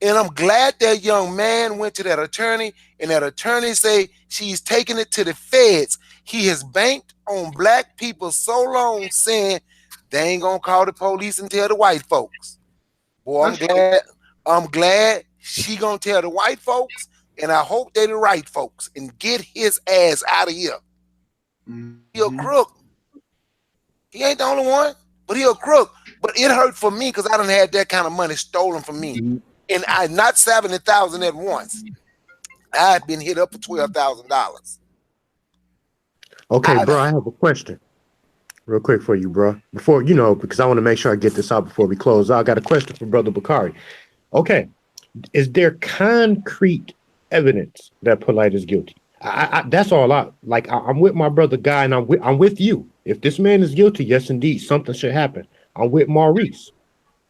And I'm glad that young man went to that attorney, and that attorney say she's taking it to the feds. He has banked on black people so long, saying they ain't gonna call the police and tell the white folks. Boy, I'm glad she gonna tell the white folks, and I hope they the right folks and get his ass out of here. He a crook. He ain't the only one, but he a crook. But it hurt for me because I done had that kind of money stolen from me. And I not 70,000 at once. I had been hit up for $12,000. Okay, bro, I have a question real quick for you, bro. Before, because I want to make sure I get this out before we close. I got a question for Brother Bakari. Okay, is there concrete evidence that Polite is guilty? That's all I'm with my brother Guy, and I'm with you. If this man is guilty, yes, indeed, something should happen. I'm with Maurice.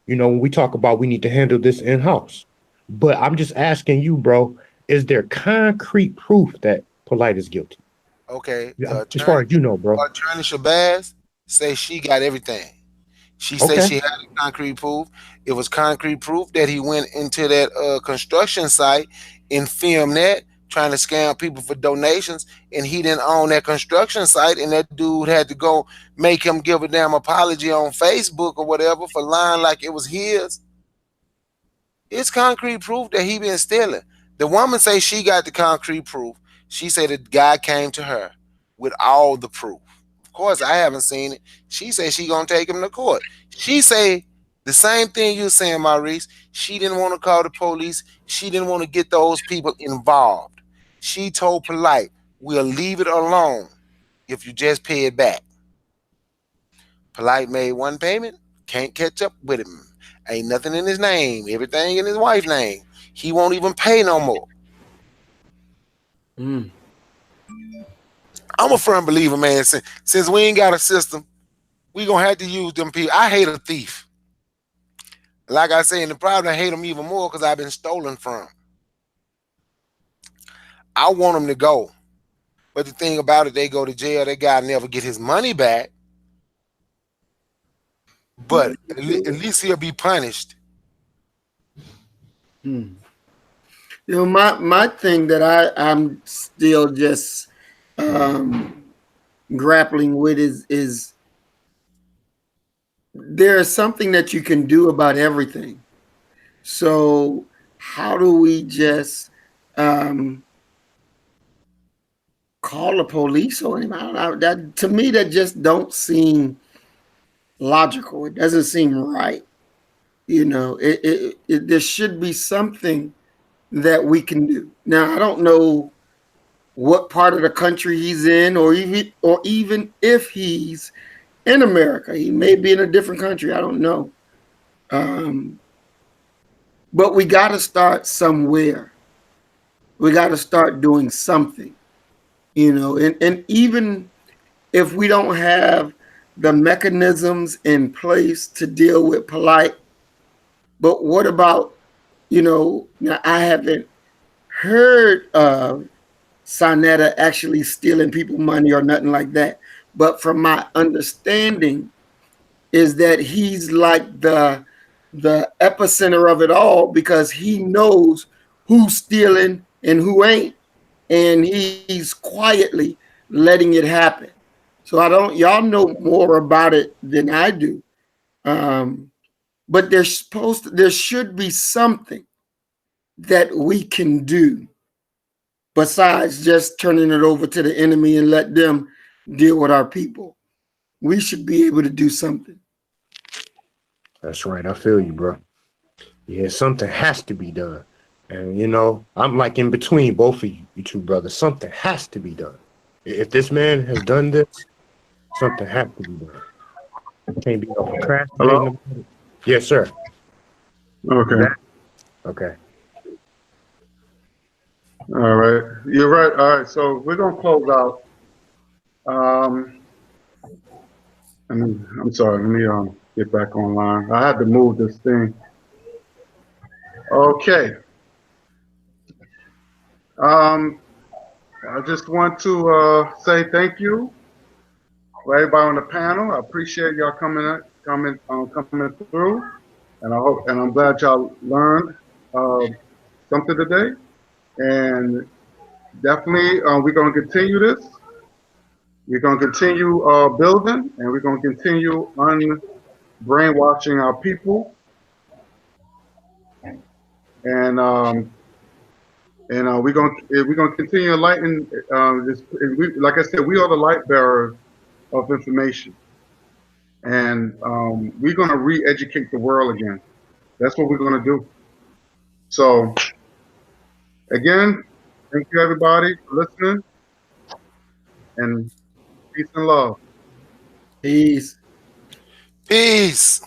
When we talk about we need to handle this in-house. But I'm just asking you, bro, is there concrete proof that Polite is guilty? Okay. As far as you know, bro. Attorney Shabazz say she got everything. She said she had a concrete proof. It was concrete proof that he went into that construction site and filmed that, trying to scam people for donations, and he didn't own that construction site, and that dude had to go make him give a damn apology on Facebook or whatever for lying like it was his. It's concrete proof that he been stealing. The woman say she got the concrete proof. She said the guy came to her with all the proof. Of course, I haven't seen it. She said she gonna take him to court. She say the same thing you saying, Maurice. She didn't want to call the police. She didn't want to get those people involved. She told Polite, we'll leave it alone if you just pay it back. Polite made one payment, can't catch up with him. Ain't nothing in his name, everything in his wife's name. He won't even pay no more. I'm a firm believer, man. Since we ain't got a system, we gonna have to use them people. I hate a thief. Like I say, and the problem I hate them even more because I've been stolen from. I want them to go. But the thing about it, they go to jail, that guy never get his money back. But at least he'll be punished. My thing that I'm still just grappling with is there is something that you can do about everything. So how do we just call the police on him? I don't know. That, to me, that just don't seem logical. It doesn't seem right. There should be something that we can do. Now, I don't know what part of the country he's in, or even if he's in America. He may be in a different country. I don't know. But we got to start somewhere. We got to start doing something, and even if we don't have the mechanisms in place to deal with polite, but what about, now I haven't heard of Sonetta actually stealing people money or nothing like that. But from my understanding is that he's like the epicenter of it all, because he knows who's stealing and who ain't. And he's quietly letting it happen. So y'all know more about it than I do. But there should be something that we can do besides just turning it over to the enemy and let them deal with our people. We should be able to do something. That's right. I feel you, bro. Yeah, something has to be done. And, I'm like in between both of you two brothers. Something has to be done. If this man has done this, something has to be done. It can't be no procrastinating about it. Yes, sir. Okay. Okay. All right. You're right. All right. So we're going to close out. I'm sorry. Let me get back online. I had to move this thing. Okay. I just want to say thank you for everybody on the panel. I appreciate y'all coming through, and I'm glad y'all learned something today. And definitely, we're going to continue this. We're going to continue building, and we're going to continue brainwashing our people. And we're going to continue enlightening this. Like I said, we are the light bearers of information, and we're going to re-educate the world again. That's what we're going to do. So, again, thank you everybody for listening, and peace and love. Peace. Peace.